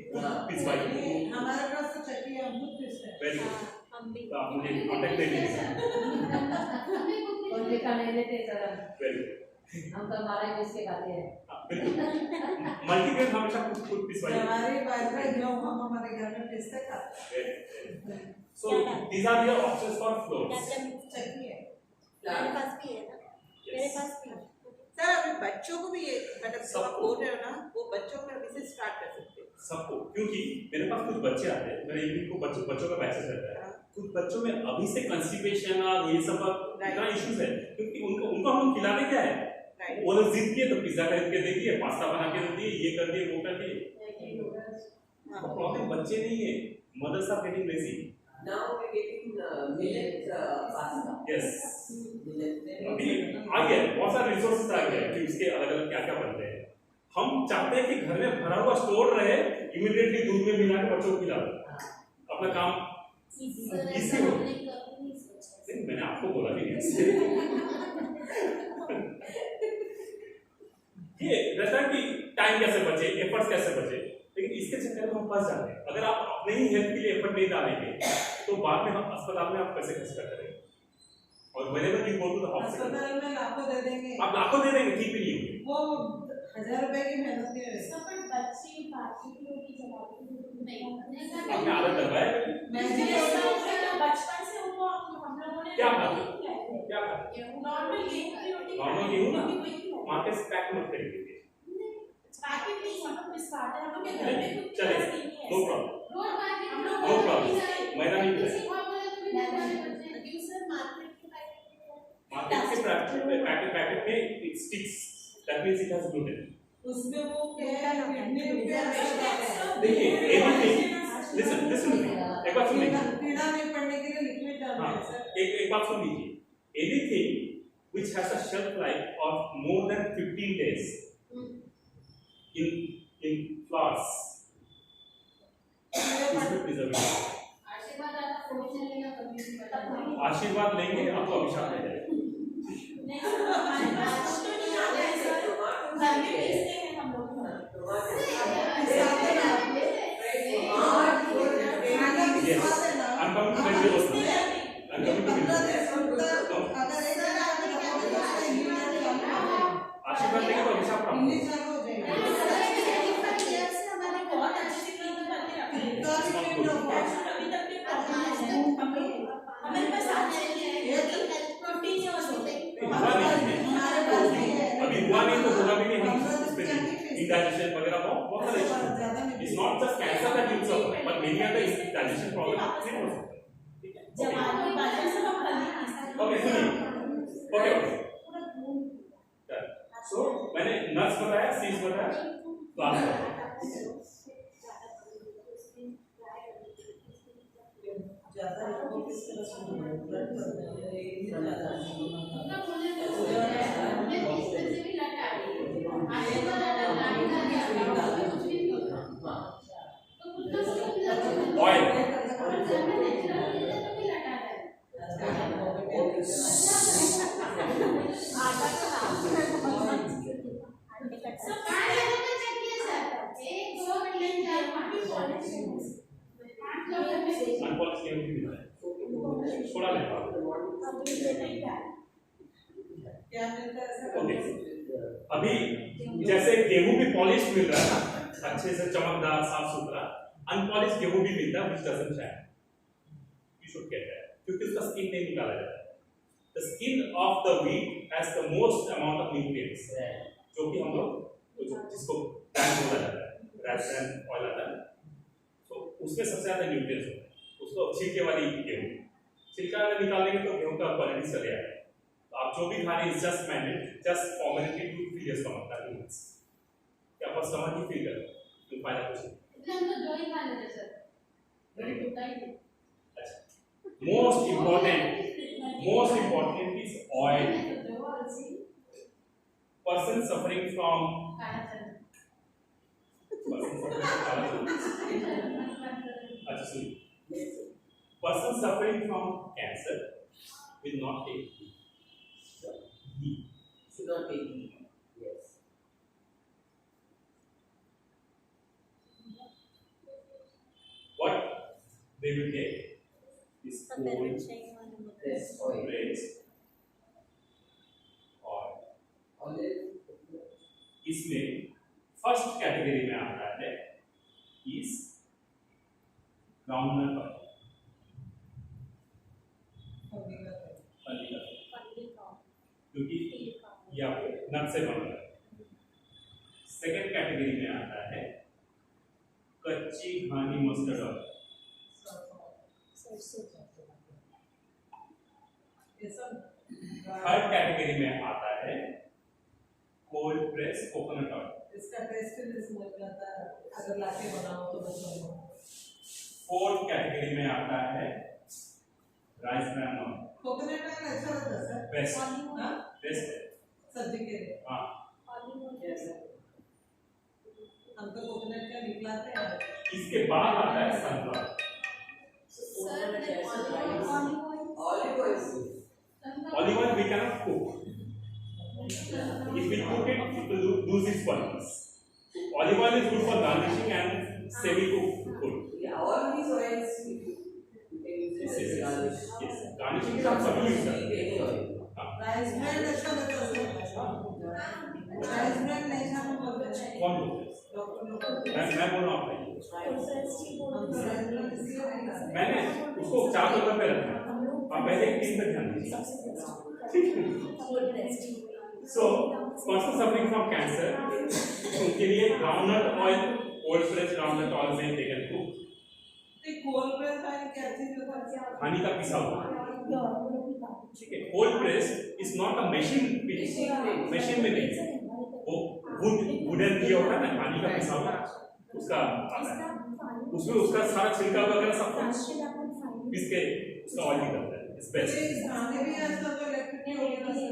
पिसवाइए। हमारे पास तो चक्की है, हम खुद पीसते हैं। वेरी गुड, तो आप मुझे कांटेक्ट दे दीजिए। और ये खाने देते सर, वेरी गुड, हम तो हमारे बीच के खाते हैं। मल्टीग्रेन हमेशा खुद पिसवाइए। हमारे बाजरा गेहूं हम हमारे घर में पीसते खाते हैं। So these are the options for flours. चक्की है। मेरे पास भी है ना, मेरे पास भी है। सर अभी बच्चों को भी ये मतलब जो आप बोल रहे हो ना, वो बच्चों को अभी से स्टार्ट कर सकते हो। सबको, क्योंकि मेरे पास कुछ बच्चे आते हैं, मेरे इवनिंग को बच्चों का बैचेस रहता है, कुछ बच्चों में अभी से कंस्टिपेशन और ये सब इतना इश्यूज है, क्योंकि उनको हम खिलाते क्या है, वो लोग जिद किए तो पिज्जा खरीद के दे दिए, पास्ता बना के दे दिए, ये कर दिए, वो कर दिए। प्रॉब्लम बच्चे नहीं है, mothers are getting lazy. Now we're getting millet pasta. Yes, Millet. अभी आ गया, बहुत सारे रिसोर्सेज आ गए कि उसके अलग अलग क्या क्या बनते हैं। हम चाहते हैं कि घर में भरा हुआ स्टोर रहे, इमीडिएटली दूध में मिला के बच्चों को खिला दो, अपना काम इजी हो। नहीं, मैंने आपको बोला भी नहीं। ये रहता है कि टाइम कैसे बचे, एफर्ट्स कैसे बचे, लेकिन इसके चक्कर में हम फंस जाते हैं। अगर आप अपने ही हेल्थ के लिए एफर्ट नहीं डालेंगे तो बाद में हम अस्पताल में आप पैसे खर्च करते रहेंगे, और whenever you go to the hospital, अस्पताल में लाखों दे देंगे, आप लाखों दे देंगे, ठीक भी नहीं होंगे। वो 1000 रुपए की मेहनत नहीं होगी। सब पर बच्चे बाकी की रोटी जलाती नहीं आपने आदत डलवाया है? मैं मुझे भी ऐसा लगता है बचपन से उनको हम लोगों ने क्या खाते? क्या खाते? नॉर्मल गेहूं की रोटी नॉर्मल गेहूं ना, मार्केट से पैक मत खरीदिए। पैकेट नहीं, हम लोग पिसवाते हैं, हम लोग के घर में कुछ चलेगा, नहीं है। नो प्रॉब्लम, रोड मार्केट हम लोग नो प्रॉब्लम, मैदा नहीं खाएगा। मार्केट के पैकेट में it sticks, that means it has gluten. उसमें वो क्या है, किडनी पे देखिए, एनीथिंग, लिसन एक बात सुन लीजिए, कीड़ा नहीं पड़ने के लिए लिक्विड डालते हैं सर। एक बात सुन लीजिए, anything which has a shelf life of more than 15 days in flowers इसमें preservative। आशीर्वाद लेंगे आपको अभिशाप मिल जाएगा। Yes, I'm coming to vegetables now. I'm coming to vegetables. आशीर्वाद लेंगे तो अभिशाप प्राप्त होगा। अभी हुआ नहीं तो होगा भी नहीं, हम इस पे indigestion वगैरह बहुत सारे issues। It's not just cancer that you suffer, but many other digestion problems नहीं हो सकते। ओके सुनिए, ओके सो मैंने नट्स बताया, सीड्स बताया, फ्लावर्स बताया। ज्यादा अनपॉलिश गेहूं भी मिलता है, थोड़ा लेता हूं। क्या मिलता है सर? ओके, अभी जैसे गेहूं भी पॉलिश मिल रहा है ना, अच्छे से चमकदार साफ सुथरा, अनपॉलिश गेहूं भी मिलता है which doesn't shine. You should get that, क्योंकि उसका स्किन नहीं निकाला जाता है। The skin of the wheat has the most amount of nutrients, जो कि हम लोग जिसको ब्रांड बोला जाता है, राशन ऑयल आता है, तो उसमें सबसे ज्यादा न्यूट्रिएंट्स होते हैं। उसको छिलके वाली गेहूं, छिलका अगर निकालेंगे तो गेहूं का क्वालिटी चले आएगा। तो आप जो भी खा रहे हैं just manage, just formality to feel your stomach, that means कि आप स्टमक ही फील करें, तो फायदा कुछ नहीं। हम तो जो ही खा लेते सर, वेरी गुड। होता ही नहीं। अच्छा, most important is oil. Person suffering from अच्छा सुनिए, person suffering from cancer will not take ghee. Should not take ghee. Yes. What they will take is cold Yes, oil. raised oil. Olive. इसमें first category में आता है इस groundnut oil, क्योंकि ये आपके नट से बन रहा है। सेकेंड कैटेगरी में आता है कच्ची घानी मस्टर्ड ऑयल। थर्ड कैटेगरी में आता है कोल्ड प्रेस कोकोनट ऑयल। इसका टेस्ट भी समझ जाता है, अगर लाके बनाओ तो बस बनो। फोर्थ कैटेगरी में आता है rice bran oil. Coconut oil अच्छा होता है सर? बेस्ट, हाँ? बेस्ट है। सब्जी के लिए। हाँ, हम तो कोकोनट का निकलाते हैं। इसके बाद आता है sunflower. Olive oil. Olive oil we cannot cook. If we cook it, it will lose its qualities. Olive oil is good for garnishing and semi-cooked food. Yeah, all these oils you can use Yes, it as garnish. yes. Garnishing is आप सभी use करते हैं। Any oil. हाँ, rice brand अच्छा होता है sir? Rice brand नहीं खाना बोलते हैं। कौन बोलते हैं? डॉक्टर लोग। मैं बोल रहा हूँ आपको। हम तो राइस ब्रांड इसलिए नहीं खाते। मैंने उसको 4 नंबर पे रखा है। आप पहले एक 3 पे ध्यान दीजिए। ठीक है। So, person suffering from cancer, उनके लिए groundnut oil, cold pressed groundnut oil में they can cook. तो कोल्ड प्रेस वाली क्या चीज होता है? खानी का पिसा हुआ। ठीक है। Cold press is not a machine machine में नहीं, वो वुडन किया होता है ना, खानी का पिसा हुआ उसका आता है, उसमें उसका सारा छिलका वगैरह सब कुछ पीस के उसका ऑयल निकलता है। It's best. ये खाने भी आजकल तो इलेक्ट्रिक हो गया सर।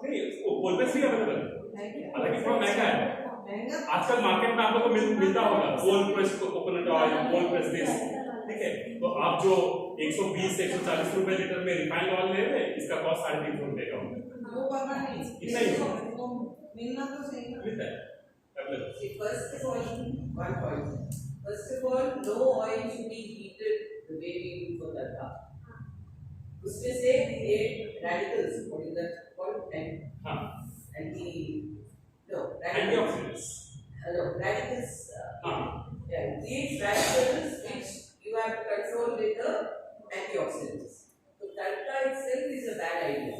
नहीं, वो कोल्ड प्रेस भी अवेलेबल है, हालांकि थोड़ा महंगा है। महंगा आजकल मार्केट में आप लोगों को मिलता होगा cold press coconut oil, cold press this. ठीक है, तो आप जो 120-140 रुपए लीटर में रिफाइंड ऑयल ले रहे हैं, इसका कॉस्ट 350 रुपए का होगा। वो पता नहीं कितना ही होगा? मिलना तो सही ना। मिलता है available. See, first of all, one point. First of all, no oil should be heated the way we do for tadka. उसमें से ये radicals, what is that called? हाँ, Radicals. एंटीऑक्सीडेंट्स। No, radicals. हाँ, Yeah, these radicals which you have to control with the antioxidants. So tadka itself is a bad idea.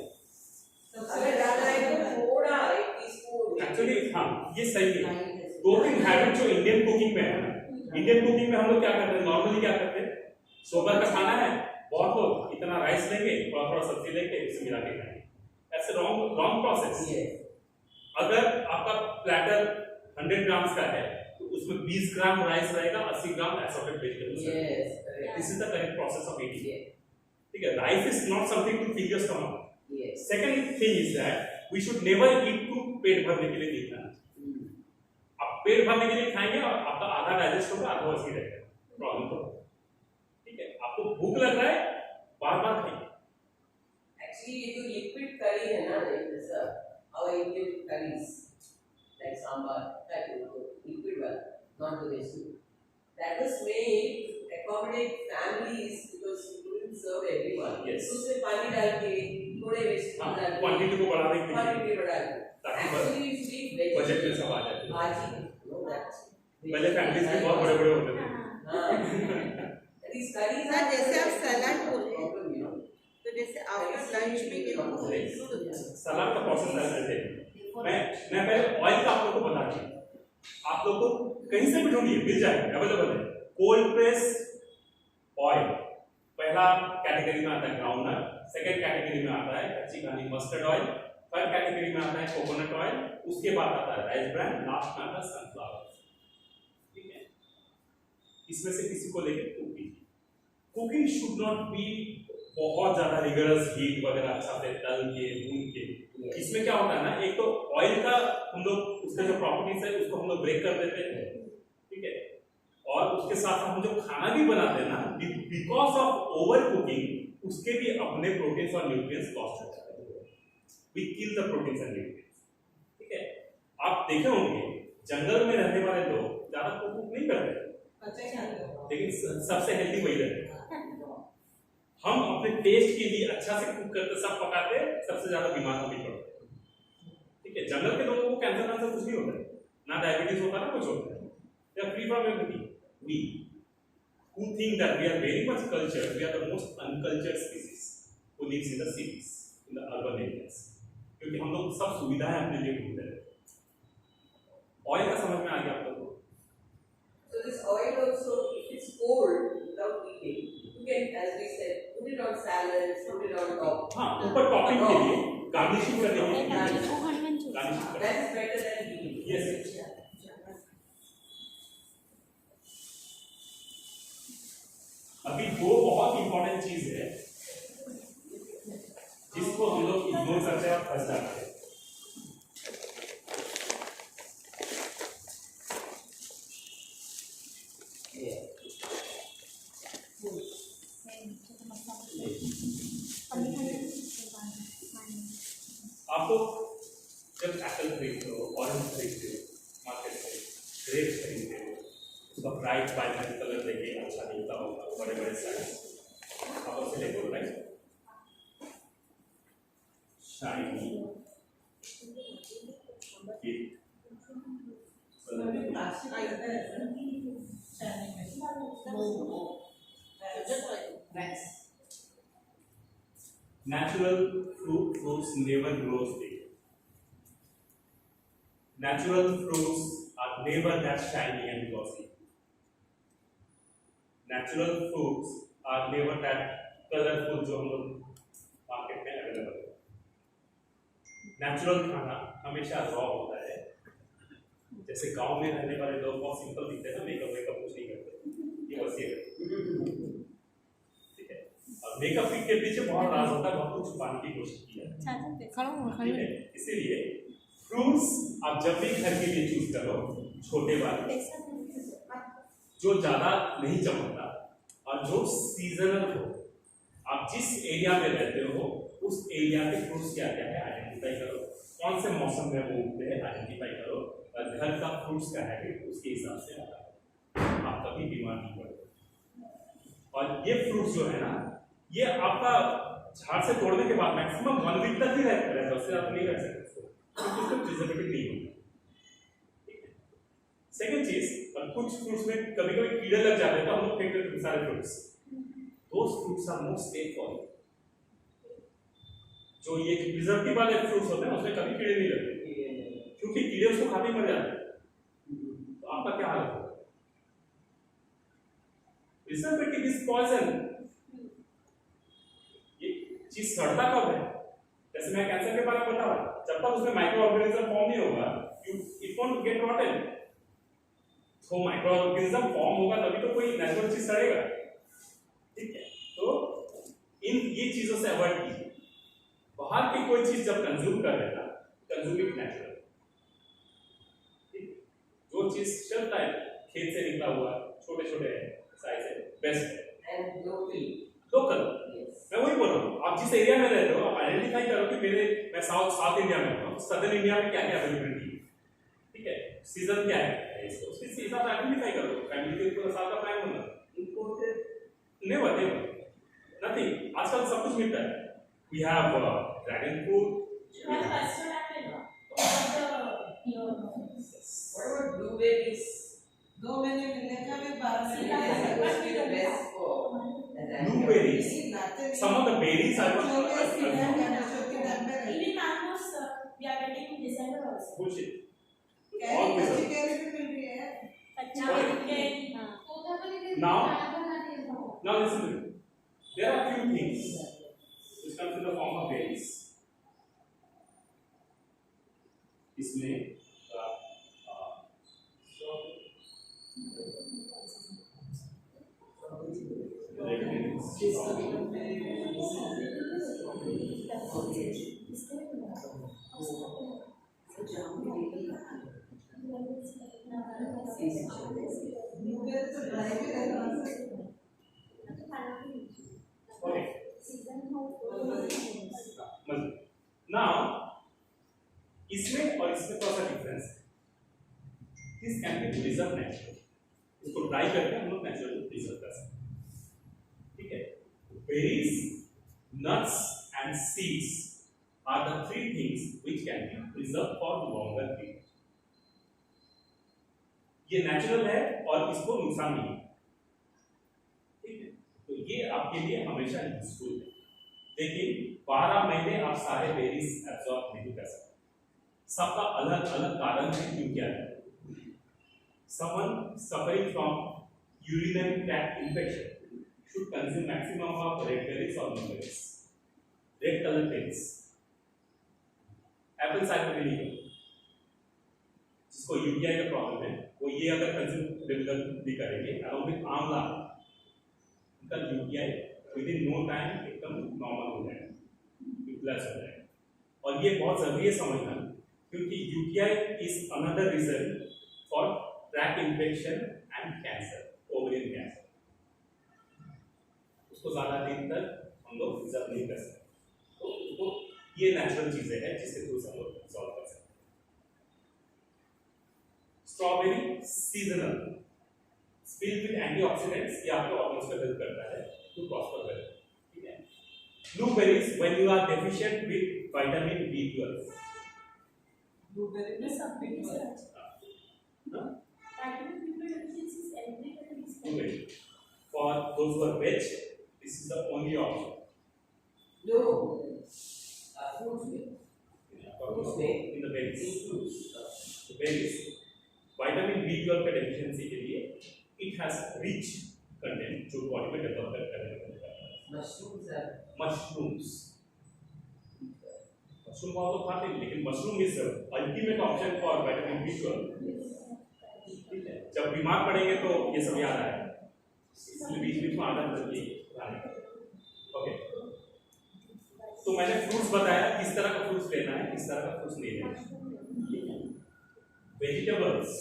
अगर डालना है तो थोड़ा एक टीस्पून एक्चुअली हाँ ये सही है। 2-3 हैबिट जो इंडियन कुकिंग में है ना, इंडियन कुकिंग में हम लोग क्या करते हैं, नॉर्मली क्या करते हैं, सुबह का खाना है, बहुत लोग इतना राइस लेंगे, थोड़ा थोड़ा सब्जी लेके उसे मिला के खाएंगे। ऐसे रॉन्ग प्रोसेस। अगर आपका प्लेटर 100 ग्राम्स का है तो उसमें 20 ग्राम राइस रहेगा, 80 gram assorted vegetables. This is the correct process of eating. ठीक है, rice is not something to fill your stomach. Yes. Second thing is that we should never eat to पेट भरने के लिए नहीं खाना. आप पेट भरने के लिए खाएंगे और आपका आधा डाइजेस्ट होगा, आधा वैसे ही रहेगा. प्रॉब्लम तो ठीक है, आपको भूख लग रहा है बार बार खाइए. Actually, ये जो liquid curry है ना, जैसा our Indian curries, like sambar, that liquid one, not the recipe. That was made to accommodate families because you couldn't serve everyone. Yes. तो उसमें पानी डाल के, थोड़े वेस्ट हाँ, डाल के, क्वांटिटी को बढ़ाने के लिए क्वांटिटी बढ़ा के. ताकि Actually, you see बजट में सब आ जाए. भाजी, no that's. पहले फैमिलीज भी बहुत बड़े बड़े होते थे. हाँ. These curries ना are जैसे आप सलाद बोले problem, you know. तो जैसे आफ्टर लंच में ये सलाद का प्रोसेस ऐसे है. मैं पहले ऑयल का आप लोगों को बता दूं. आप लोग को कहीं से भी ढूंढिए, मिल जाएगा, अवेलेबल है. कोल्ड प्रेस ऑयल पहला कैटेगरी में आता है ग्राउंडनट. सेकंड कैटेगरी में आता है कच्ची घानी मस्टर्ड ऑयल. थर्ड कैटेगरी में आता है कोकोनट ऑयल. उसके बाद आता है राइस ब्रांड. लास्ट में आता है सनफ्लावर. ठीक है, इसमें से किसी को लेकर कुक कीजिए. कुकिंग शुड नॉट बी बहुत ज्यादा रिगरस हीट वगैरह अच्छा से तल के भून के. इसमें क्या होता है ना, एक तो ऑयल का हम लोग उसके जो प्रॉपर्टीज है उसको हम लोग ब्रेक कर देते हैं. ठीक है, और उसके साथ हम जो खाना भी बनाते हैं ना, बिकॉज ऑफ ओवर कुकिंग उसके भी अपने प्रोटीन्स और न्यूट्रिएंट्स लॉस्ट हो जाते हैं. We kill the proteins and nutrients. ठीक है, आप देखे होंगे जंगल में रहने वाले लोग ज्यादा कुक नहीं करते, लेकिन सबसे हेल्दी वही रहते हैं. हम अपने टेस्ट के लिए अच्छा से कुक करते, सब पकाते, सबसे ज्यादा बीमार हो भी पड़ते. ठीक है, जंगल के लोगों को कैंसर कुछ नहीं होता है, ना डायबिटीज होता है, ना कुछ होता है. They are free from everything. We who think that we are very much cultured, we are the most uncultured species who lives in the cities, in the urban areas. क्योंकि हम लोग सब सुविधाएं अपने लिए ढूंढते हैं. ऑयल का समझ में आ गया आप लोगों को? So this oil also, if it's cold without heating, you can, as we said, put it on salads, put it on top. हाँ, ऊपर टॉपिंग के लिए गार्निशिंग करने के लिए garnishing That is better than heating. Yes. अभी दो बहुत इंपॉर्टेंट चीज है जिसको हम लोग इग्नोर करते हैं और फंस जाते हैं. आप लोग जब एप्पल खरीदते हो, ऑरेंज खरीदते हो मार्केट से, ग्रेप्स खरीदते हो, उसका ब्राइट वाइब्रेंट कलर देखे अच्छा दिखता होगा, बड़े बड़े साइज आप उसे लेते हो, right? Shiny natural fruits never grows big. Natural fruits are never that shiny and glossy. Natural fruits are never that colorful जो हम लोग मार्केट में अवेलेबल है. नेचुरल खाना हमेशा रॉ होता है. जैसे गांव में रहने वाले लोग बहुत सिंपल दिखते हैं ना, मेकअप वेकअप कुछ नहीं करते, ये बस ये. ठीक है, और मेकअप के पीछे बहुत राज होता है, बहुत कुछ छुपाने की कोशिश की है. इसीलिए फ्रूट्स आप जब भी घर के लिए चूज करो, छोटे वाले जो ज्यादा नहीं चमकता और जो सीजनल हो. आप जिस एरिया में रहते हो उस एरिया के फ्रूट्स क्या क्या है आइडेंटिफाई करो, कौन से मौसम में वो उगते हैं आइडेंटिफाई करो, और घर का फ्रूट्स का हैबिट उसके हिसाब से आता है. आप कभी बीमार नहीं पड़ते. और ये फ्रूट्स जो है ना, ये आपका झाड़ से तोड़ने के बाद मैक्सिमम 1 वीक तक ही रहता है, उससे आप नहीं रख सकते क्योंकि उसको प्रिजर्वेटिव नहीं होता. सेकंड चीज, कुछ फ्रूट्स में कभी कभी कीड़े लग जाते हैं तो हम लोग फेंक देते हैं सारे fruits. Those fruits are most safe for you. जो ये प्रिजर्वेटिव वाले फ्रूट्स होते हैं उसमें कभी कीड़े नहीं लगते क्योंकि कीड़े उसको खाते ही मर जाते हैं. तो आपका क्या हाल होगा? Preservative is poison. ये चीज सड़ता कब है? जैसे मैं कैंसर के बारे में बता रहा, जब तक उसमें माइक्रो ऑर्गेनिज्म फॉर्म नहीं होगा, इट वोंट गेट रॉटन. तो माइक्रो ऑर्गेनिज्म फॉर्म होगा तभी तो कोई नेचुरल चीज सड़ेगा. ठीक है, तो इन ये चीजों से अवॉइड कीजिए। बाहर की कोई चीज जब कंज्यूम कर रहे हैं ना, कंज्यूम इट नेचुरल। जो चीज चलता है खेत से निकला हुआ छोटे छोटे साइज है, बेस्ट है। And locally. Local, Yes. मैं वही बोल रहा हूँ। आप जिस एरिया में रहते हो आप आइडेंटिफाई करो कि मैं साउथ इंडिया में हूँ, सदर्न इंडिया में क्या क्या अवेलेबिलिटी है, ठीक है, सीजन क्या है, इसको उसके हिसाब से आइडेंटिफाई करो। फैमिली के पूरा साल का प्लान होगा। Imported. नेवर नथिंग, आजकल सब कुछ मिलता है। We have dragon fruit, You have custard apple, no? What your What about blueberries? दो महीने मिलने का भी 12 It महीने is supposed to be the best for blueberries. नहीं लाते नहीं। some of the berries are छोटे सीजन में छोटे टाइम में रहते Even mangoes, we are getting in December also. bullshit. हैं। All carry preserved. कच्ची कैरी भी मिल रही है। Now listen to me. There are few things which comes in the form of berries. इसमें ब्लूबेरी तो ड्राई भी रहता है। okay. Now इसमें और इसमें थोड़ा सा डिफरेंस है। This can be preserved naturally. इसको ड्राई करके हम लोग नेचुरली प्रिजर्व कर सकते हैं, ठीक है। Berries, nuts and seeds are the three things which can be preserved for longer period. ये नेचुरल है और इसको नुकसान नहीं है, ठीक है। तो ये आपके लिए हमेशा यूजफुल है, लेकिन 12 महीने आप सारे बेरीज एब्जॉर्ब नहीं कर सकते। सबका अलग अलग कारण है क्यों क्या है। Someone suffering from urinary tract infection should consume maximum of red berries or blueberries, red color berries, apple cider vinegar। जिसको यूटीआई का प्रॉब्लम है वो ये अगर कंज्यूम रेगुलरली करेंगे अलॉन्ग विद आंवला, उनका UTI within no time एकदम normal हो जाएगा, यूटिलाइज हो जाएगा। और ये बहुत जरूरी है समझना, क्योंकि UTI is another reason for tract infection and cancer, ovarian cancer. उसको ज्यादा दिन तक हम लोग रिजर्व नहीं कर सकते, तो उसको ये नेचुरल चीजें हैं जिसके थ्रू हम लोग सॉल्व कर सकते हैं। Strawberry seasonal, filled with antioxidants, ये आपको ऑर्गन्स को हेल्प करता है टू प्रॉस्पर वेल, ठीक है। Blueberries when you are deficient with vitamin B12, blueberry में सब भी blueberry. For those who are veg, this is the only option. No. Fruits में. Fruits in the berries. The berries, vitamin B12 का deficiency के लिए it has rich content जो body में develop करने में मदद करता है। Mushrooms are. Mushrooms बहुत तो खाते हैं, लेकिन mushroom is ultimate option for vitamin B12। ठीक है, जब बीमार पड़ेंगे तो ये सब याद आएगा, इसलिए बीच बीच में आदत रहती है। ओके, तो मैंने फ्रूट्स बताया किस तरह का फ्रूट्स लेना है, किस तरह का फ्रूट्स नहीं लेना है। वेजिटेबल्स,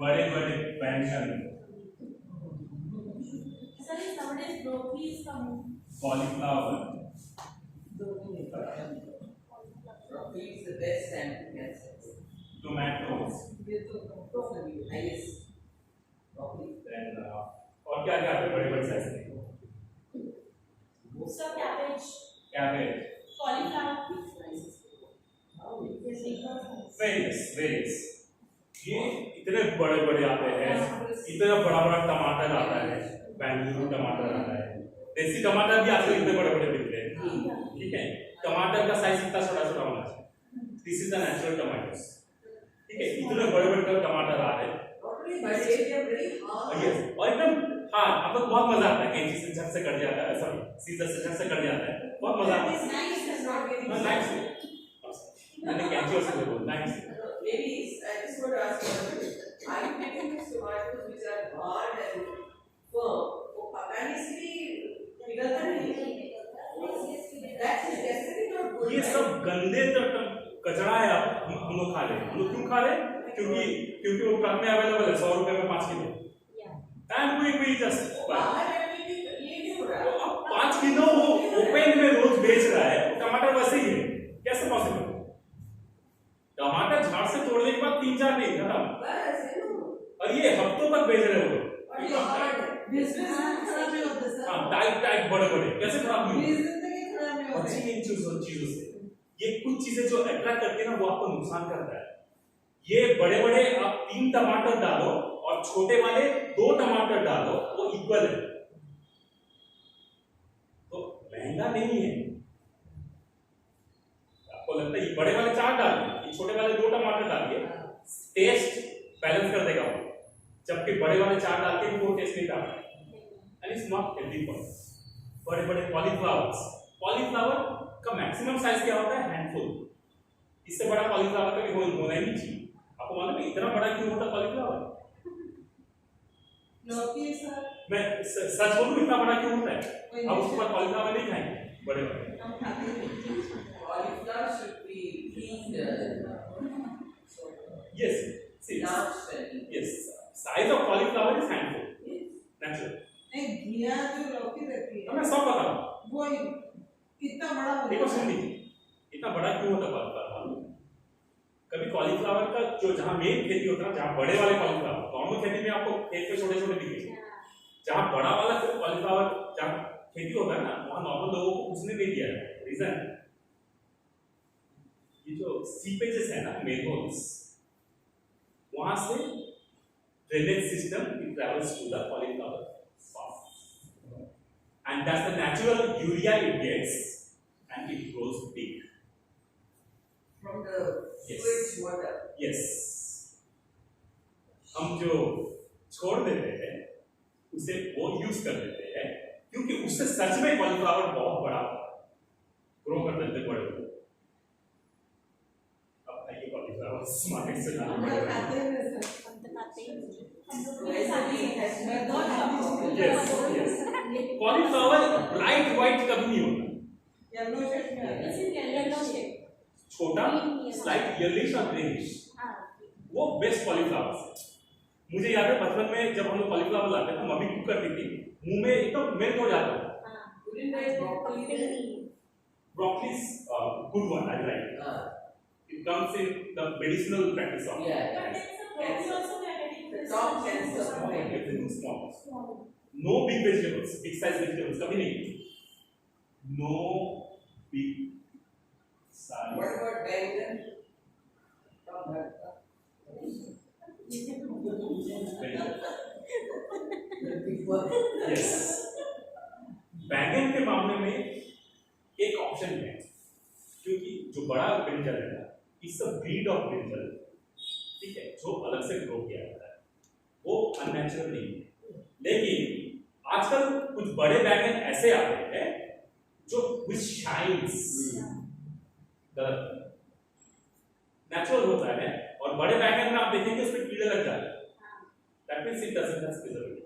बड़े बड़े बैंगन, Sir, nowadays broccoli is coming. Cauliflower, Broccoli is the best anti-cancer. Tomatoes, Broccoli, yes. Broccoli. Then और क्या क्या है बड़े बड़े साइज के, Sir, cabbage, cabbage, cauliflower. Various ये इतने बड़े बड़े आते हैं, इतना बड़ा बड़ा टमाटर आता है, बेंगलुरु टमाटर आता है, देसी टमाटर भी आजकल इतने बड़े बड़े मिलते हैं। ठीक है, टमाटर का साइज इतना छोटा छोटा होना चाहिए। This is the natural tomatoes. ठीक है, इतने बड़े बड़े टमाटर आ रहे हैं। यस, और एकदम हाँ, आपको बहुत मजा आता है, कैंची से झट से कट जाता है, सॉरी सीजर से झट से कट जाता है, बहुत मजा आता है। नाइस, मैंने कैंची से बोल nice. Maybe I just want to ask you, are you taking these tomatoes which are hard and firm for organically पिघलता नहीं है। That is definitely not good. ये सब गंदे कचरा है। हम लोग खा रहे हैं। हम लोग क्यों खा रहे हैं? क्योंकि वो ट्रक में अवेलेबल है 100 रुपए में 5 किलो। एंड we just बाहर रहने की ये नहीं हो रहा। 5 किलो वो ओपन में रोज बेच रहा है। टमाटर वैसे ही है, कैसे पॉसिबल? टमाटर झाड़ से तोड़ने के बाद 3-4 नहीं खत्म, बस है ना। और ये हफ्तों तक बेच रहे हो। और ये hard है। बिजनेस खराब नहीं होता सर। हाँ, टाइट बड़े कैसे खराब नहीं होते? जिंदगी खराब नहीं होती। अच्छी इन चीजों से ये कुछ चीजें जो अट्रैक्ट करती है ना, वो आपको नुकसान करता है। ये बड़े आप 3 टमाटर डालो और छोटे वाले 2 टमाटर डालो, वो इक्वल है, तो महंगा नहीं है। आपको लगता है ये बड़े वाले 4 डालिए, ये छोटे वाले 2 टमाटर डालिए, टेस्ट बैलेंस कर देगा वो, जबकि बड़े वाले 4 डाल के वो टेस्ट नहीं डालता। And it's not healthy for बड़े कॉलीफ्लावर का मैक्सिमम साइज क्या होता है? हैंडफुल। इससे बड़ा कॉलीफ्लावर कभी होना ही नहीं चाहिए। आपको मालूम है इतना बड़ा क्यों होता है कॉलीफ्लावर? लौकी सर मैं सच बोलूं, इतना बड़ा क्यों होता है? कोई अब उसके बाद कॉलीफ्लावर नहीं खाएंगे बड़े हम खाते हैं। Cauliflower should be cleaned. Yes Large value. Yes size of cauliflower is handful natural. नहीं घिया जो लौकी रहती है मैं सब बताऊं, वो कितना बड़ा होता देखो है। सुन लीजिए, इतना बड़ा क्यों होता है कॉलीफ्लावर? कभी कॉलीफ्लावर का जो जहां मेन खेती होता है, जहां बड़े वाले कॉलीफ्लावर, नॉर्मल खेती में आपको खेत पे छोटे दिखेंगे, जहां बड़ा वाला कॉलीफ्लावर जहां खेती होता है ना, वहां नॉर्मल लोगों को उसने नहीं दिया है। रीजन ये जो सीपेजेस है ना, मेनहोल्स, वहां से drainage system it travels to the cauliflower farm, and that's the natural urea it gets, and it grows big. From the Yes. sewage water. Yes. हम जो छोड़ देते हैं उसे वो यूज कर देते हैं, क्योंकि उससे सच में कॉलीफ्लावर बहुत बड़ा ग्रो कर देते बड़े होते। अब ये कॉलीफ्लावर मार्केट से लाना हम पड़ेगा। खाते हैं सर। वैसे भी has not Yes, yes. Cauliflower bright white कभी नहीं होता, येलो शेड में आता है। छोटा स्लाइट येलोइश और ग्रेइश, वो बेस्ट कॉलीफ्लावर है। मुझे याद है बचपन में जब हम लोग कॉलीफ्लावर लाते थे, मम्मी कुक करती थी, मुंह में एकदम मेल्ट हो जाता था। Couldn't I broccoli there? Broccoli is good one, I like. It comes in the medicinal practice of Yeah. The top cancer. everything small. No big vegetables, big size vegetables, कभी नहीं. No big size. What about bangan? From Bharata. Yes. बैंगन के मामले में एक option है, क्योंकि जो बड़ा ब्रिंजल है ना, it's a breed of brinjal, ठीक है, जो अलग से ग्रो किया जाता है, वो अननेचुरल नहीं है। लेकिन आजकल कुछ बड़े बैंगन ऐसे आते हैं जो विच शाइन्स, गलत, नेचुरल होता है, और बड़े बैंगन में आप देखेंगे उसमें कीड़े लग जाते हैं। That means it doesn't have preservative.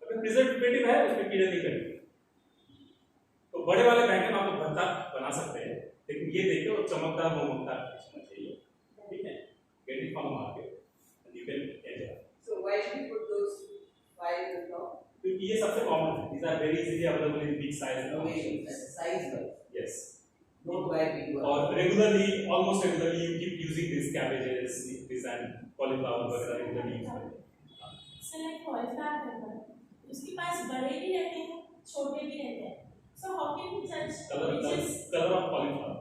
अगर प्रिजर्वेटिव है उसमें कीड़े नहीं लगेंगे। तो बड़े वाले बैंगन आप भरता बना सकते हैं, लेकिन ये देखिए वो चमकदार होना चाहिए, ठीक है, get it from market and you can enjoy. So why do you put those 5 on top? क्योंकि ये सबसे कॉमन है, these are very easily available in big size No way, that's size wise. yes, Don't buy big one. और regularly, almost regularly you keep using these cabbages, this and cauliflower वगैरह regularly use करते हैं। उसके पास बड़े भी रहते हैं, छोटे भी रहते हैं, so how can we judge color which is of cauliflower,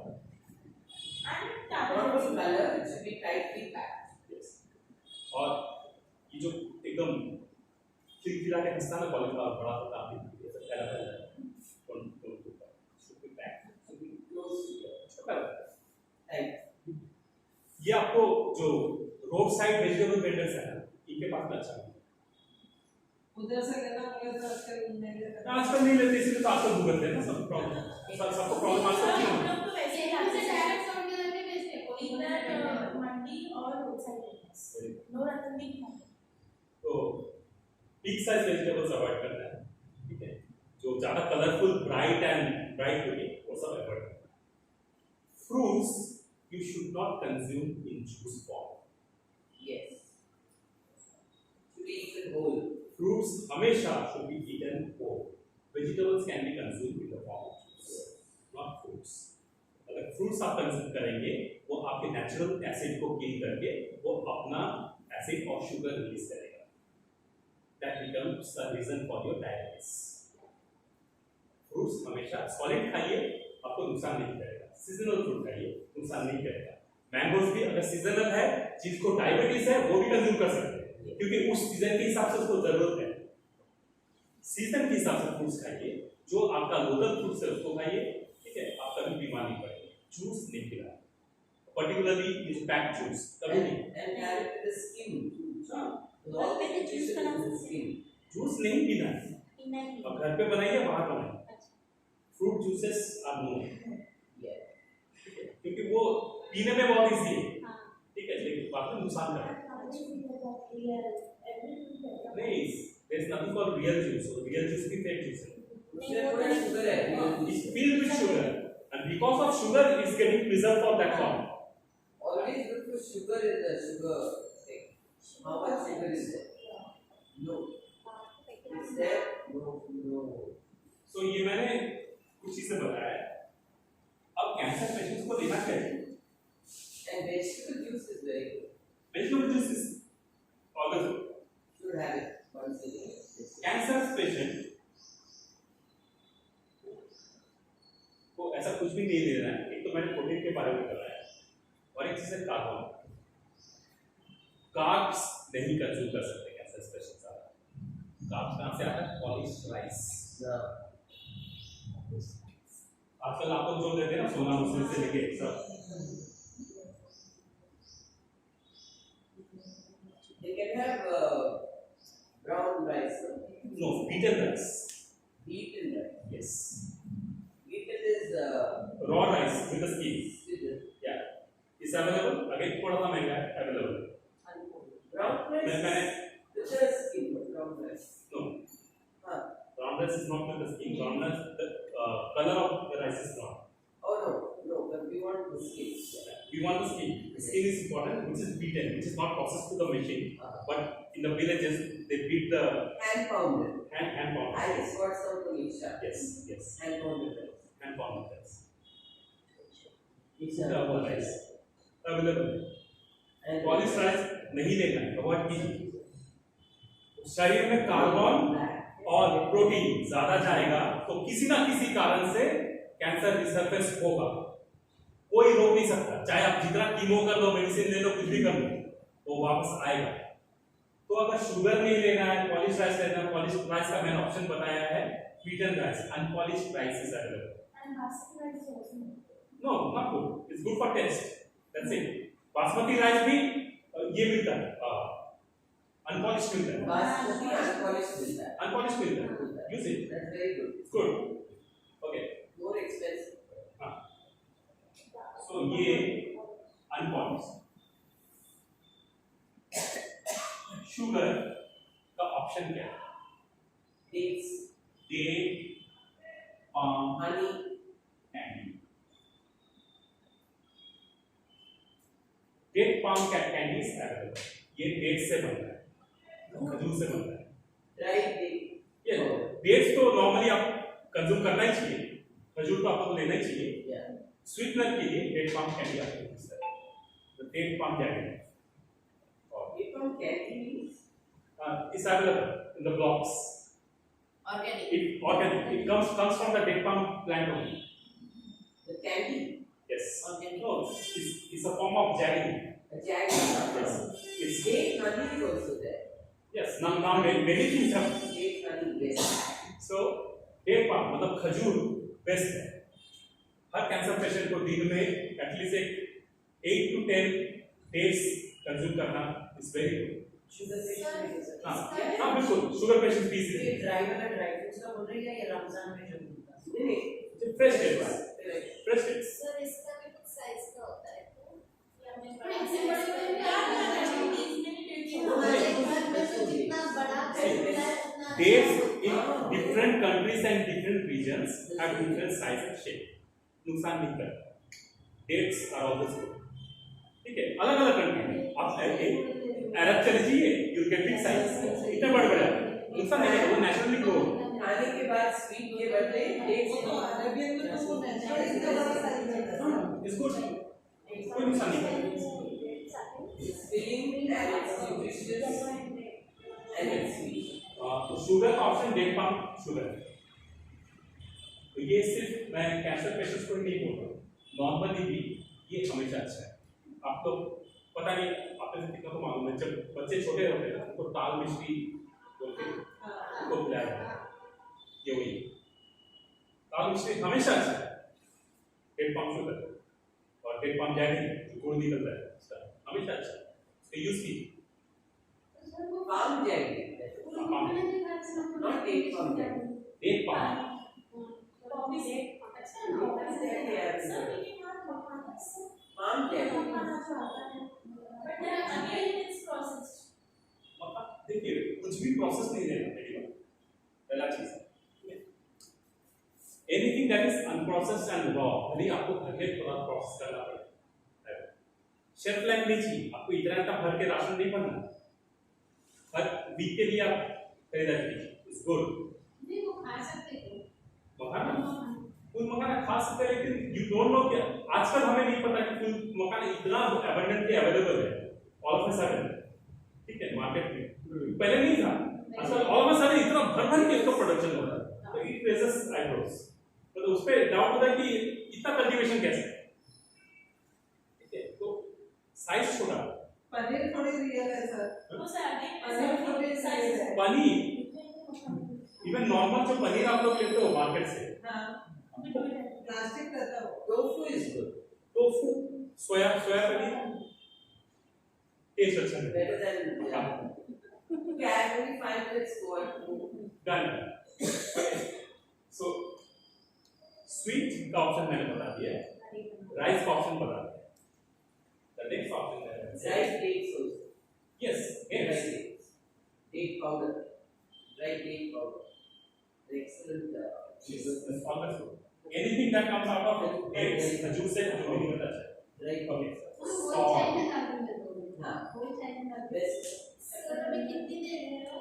and Not cabbage? only color, it should be tightly packed. yes, और ये जो एकदम खिलखिला के हंसता ना cauliflower बड़ा होता है, ऐसा पहला should be packed, should be close together, छोटा रहता है। Right. ये आपको जो रोड साइड वेजिटेबल वेंडर्स है ना, इनके पास में अच्छा है। उधर से लेना पड़ेगा तो आजकल नहीं लेता। आजकल नहीं लेते, इसलिए तो आजकल भुगतते हैं ना सब प्रॉब्लम, सबको प्रॉब्लम आजकल क्यों हम है? लोग तो वैसे ही लाते हैं, इधर मंडी और रोड साइड बिजनेस, नो रतन भी खाते हैं। तो बिग साइज वेजिटेबल्स अवॉइड करना है, ठीक है, जो ज्यादा कलरफुल ब्राइट होगी वो सब अवॉइड करें। Fruits you should not consume in juice form. Yes. To be eaten whole. Fruits हमेशा should be eaten whole. Vegetables can be consumed in the form of juice, not fruits. अगर fruits आप consume करेंगे वो आपके natural acid को किल करके वो अपना एसिड और शुगर रिलीज करेगा। That becomes the reason for your diabetes. Fruits हमेशा सॉलिड खाइए, आपको नुकसान नहीं करेगा। सीजनल फ्रूट खाइए, नुकसान नहीं करेगा। मैंगोज भी अगर सीजनल है, जिसको डायबिटीज है वो भी कंज्यूम कर सकते हैं, क्योंकि उस सीजन के हिसाब से उसको जरूरत है। सीजन के हिसाब से फ्रूट्स खाइए, जो आपका लोकल फ्रूट्स है उसको खाइए, ठीक है, आप कभी बीमार नहीं पड़ेंगे। जूस नहीं पीना, पर्टिकुलरली इस पैक जूस कभी नहीं। And have it with the skin. हाँ, All the juice with the skin. Juice नहीं पीना है, अब घर पे बनाइए बाहर बनाइए। Fruit juices are no, Yeah. क्योंकि वो पीने में बहुत इजी है, ठीक है, लेकिन बाद में नुकसान करता है। नहीं, there is nothing called real juice. So real juice भी fake juice है। उसमें थोड़ा sugar है. It's filled with sugar, and because of sugar, it's getting preserved for that long. Always look for sugar in the sugar thing. How much sugar is there? No. Is there? No. So ये मैंने कुछ चीजें बताया। अब cancer patients को लेना चाहिए। And vegetable juice is very good. Vegetable juice is always good. Should have it once a day. Cancer patient को ऐसा कुछ भी नहीं लेना है। एक तो मैंने प्रोटीन के बारे में बताया, और एक चीज है कार्बन। कार्ब्स नहीं कंज्यूम कर सकते कैंसर पेशेंट ज्यादा। कार्ब्स कहाँ से आता है? Polished rice. आजकल आपको जो देते हैं ना, सोना मसूरी से लेके सब, They can have brown rice. no, beaten rice. Beaten rice. Yes, Beaten is raw rice with the skin. with Yeah, is available. Again थोड़ा सा महंगा है, available. brown rice. मैंने Which is skin of brown rice. no, Huh. brown rice is not with the skin. Brown rice, the color of the rice is not. Oh no, but we want the skin. We want the skin. The skin is important, which is beaten, which is not processed to the machine. But in the villages, they beat the Hand pounded. hand pound. I just got some from Isha. Yes. Hand pounded rice. Hand pound rice. It's Double rice. Available. And polish rice नहीं लेना है, avoid कीजिए। शरीर में carbon और protein ज्यादा जाएगा तो किसी ना किसी कारण से कैंसर रिसर्फेस होगा, कोई रोक नहीं सकता। चाहे आप जितना कीमो कर लो, मेडिसिन ले लो, कुछ भी कर लो, वो वापस आएगा। तो अगर शुगर नहीं लेना है, पॉलिश राइस लेना है। पॉलिश राइस का मैंने ऑप्शन बताया है, beaten rice, unpolished rice is available. No, not good, it's good for taste, that's it. Basmati rice भी ये मिलता है, अनपॉलिश्ड मिलता है, basmati unpolished milk. अनपॉलिश्ड मिलता है, use it, That's very good. It's good. Okay, More expensive. हाँ, सो ये अनपॉलिश्ड। शुगर का ऑप्शन क्या है? Dates, date, palm, honey, candy. Date palm candy is available. ये डेट से बनता है, खजूर से बनता है। dried date. ये डेट्स तो नॉर्मली आप कंज्यूम करना ही चाहिए, खजूर तो आपको लेना ही चाहिए। Yeah. स्वीटनर के लिए डेट पाम कैंडी आपको मिलता है, तो डेट पाम कैंडी और Date palm candy means is available in the blocks. organic. It organic, it comes from the date palm plant only. The candy, Yes. Organic. No, it's a form of jelly. a jaggery. Yes. It's Date honey is also there. yes. Now many things have. Date honey, yes. So date palm मतलब खजूर best है। हर cancer patient को दिन में at least 8 to 10 days consume करना is very good. Sugar patient is हाँ also. हाँ बिल्कुल, शुगर पेशेंट भी ये ड्राई वाला ड्राई फ्रूट्स का बोल रही है या रमजान में जो मिलता है? नहीं, fresh dates, correct. Fresh dates. Sir इसका भी कुछ साइज का होता है तो या मैं बड़ा बड़ा से बड़े बड़े क्या करना है? 20 मिनट हमारे घर में तो जितना बड़ा See, है उतना dates in different countries and divisions have different size and shape. नुकसान नहीं करता। Dates are always good. ठीक है, अलग अलग कंट्री में आप अरब चले जाइए, यू गेट बिग साइज, इतने बड़े बड़े नुकसान नहीं करता, वो नेचुरली ग्रो। खाने के बाद स्वीट के बदले डेट्स वो तो अरेबियन में तो वो नेचुरल इतना बड़ा साइज रहता है। इज गुड, कोई नुकसान नहीं करता। It's filling and it's nutritious and it's sweet. तो शुगर का ऑप्शन डेट पाम शुगर। तो ये सिर्फ मैं कैंसर पेशेंट्स को ही नहीं बोल रहा, नॉर्मली भी ये हमेशा अच्छा है। आपको पता नहीं आप में से कितना को मालूम है, जब बच्चे छोटे होते हैं ना उनको ताल मिश्री बोल के उनको खिलाया जाता है, ये वही ताल मिश्री हमेशा अच्छा है। डेट पाम शुगर और डेट पाम जैगरी जो गुड़ निकल रहा है उसका हमेशा अच्छा है, उसका यूज की Palm jelly. Not date palm jelly. Date palm Palm jelly. देखिए कुछ भी प्रोसेस नहीं रहना पड़ेगा, पहला चीज। Anything that is unprocessed and raw यदि आपको घर में थोड़ा प्रोसेस करना पड़ेगा। शेल्फ लाइफ नहीं चाहिए आपको, इतना का भर के राशन नहीं बनना, हर वीक के लिए आप खरीदारी कीजिए, इट्स गुड। नहीं वो खा सकते हैं, मखाना फूल मखाना खा सकते हैं, लेकिन यू डोंट नो क्या आजकल हमें नहीं पता कि फूल मखाना इतना अबंडेंटली अवेलेबल है ऑल ऑफ अ सडन। ठीक है, मार्केट में पहले नहीं था, आजकल ऑल ऑफ अ सडन इतना भर के इसका प्रोडक्शन हो रहा है, तो इट रेजेस आईब्रोज। तो उस पे डाउट होता है कि इतना कल्टीवेशन कैसे है। ठीक है, तो साइज छोटा, पनीर थोड़ी रियल है सर। वो सारे पनीर थोड़ी साइज है। पनीर इवन नॉर्मल जो पनीर आप लोग लेते हो मार्केट से, हाँ, प्लास्टिक रहता है वो। Tofu is good. Tofu soya paneer taste अच्छा है। Better than can only find its one. Done. So sweet का ऑप्शन मैंने बता दिया है, राइस का ऑप्शन बता दिया। द नेक्स्ट ऑप्शन है Dried dates also. Yes Dried yes dates. Date powder. Dried date powder. Excellent. Yes, always good. Anything that comes out of dates, the juices, जो भी निकलता है। Right. Okay. वो Salt. China का भी हाँ. वो चाइना का Best. सर अभी कितनी देर है वो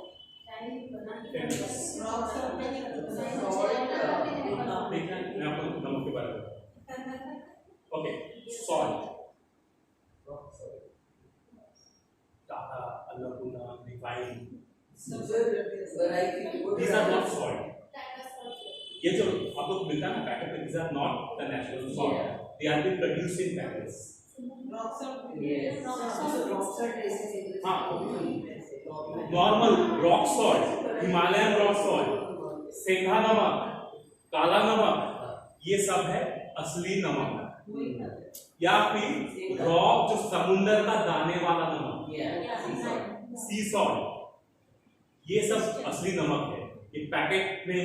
चाइनीज बनाने Ten का minutes. देखना मैं आपको नमक के बारे में बताऊं। Okay, salt, Tata, Annapurna, refine, Sugar variety. these are not salt. ये जो आप लोग मिलता है ना पैकेट में, these are not the natural salt. Yeah. They are being produced in packets. Rock salt. Yes. हाँ, normal rock salt, Himalayan rock salt, सेंधा नमक, काला नमक, ये सब है असली नमक, या फिर रॉक जो समुंदर का दाने वाला नमक, Yeah. सी सॉल्ट, ये सब असली नमक है। ये पैकेट में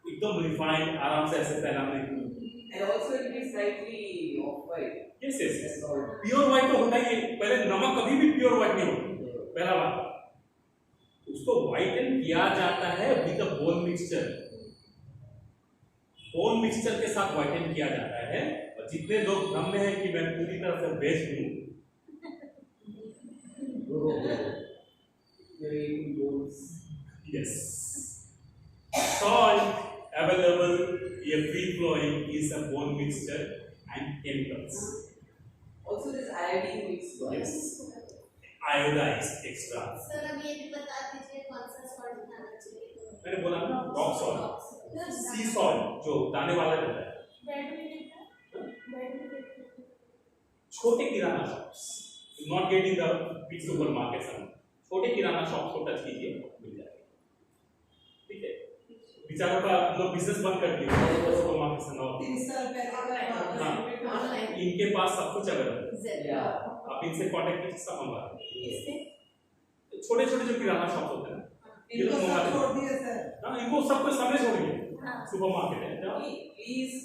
एकदम रिफाइंड आराम से ऐसे फैलाने की। And also it is slightly off-white. Yes yes, That's salt. Pure white तो होता ही है, पहले नमक कभी भी प्योर व्हाइट नहीं होता, पहला बात। उसको व्हाइटन किया जाता है with a bone mixture, bone mixture के साथ व्हाइटन किया जाता है। और जितने लोग भ्रम में है कि मैं पूरी तरह से वेज हूं, yes, salt available, a free flowing is a bone mixture and chemicals. Also this iodine mixed one. Yes, iodized extra. Sir अब ये भी बता दीजिए कौन सा सॉल्ट खाना चाहिए। मैंने बोला ना रॉक सॉल्ट, सी सॉल्ट जो दाने वाला रहता है। ब्रेड में कितना ब्रेड में कितना छोटे kirana shops, not get in the big supermarkets, छोटे किराना शॉप्स को टच कीजिए, मिल जाएगा। ठीक है, बेचारों का लोग बिजनेस बंद कर दिए सुपरमार्केट से, 3 साल पहले हाँ, इनके पास सब कुछ अवेलेबल है, Yeah. आप इनसे कांटेक्ट कीजिए, सब मंगा Yes. छोटे छोटे जो किराना शॉप्स होते हैं ना, ये लोग इनको मंगा सब लेते छोड़ दिए सर। हैं। हाँ, इनको सब कुछ सामने छोड़िए, सुपरमार्केट है, Please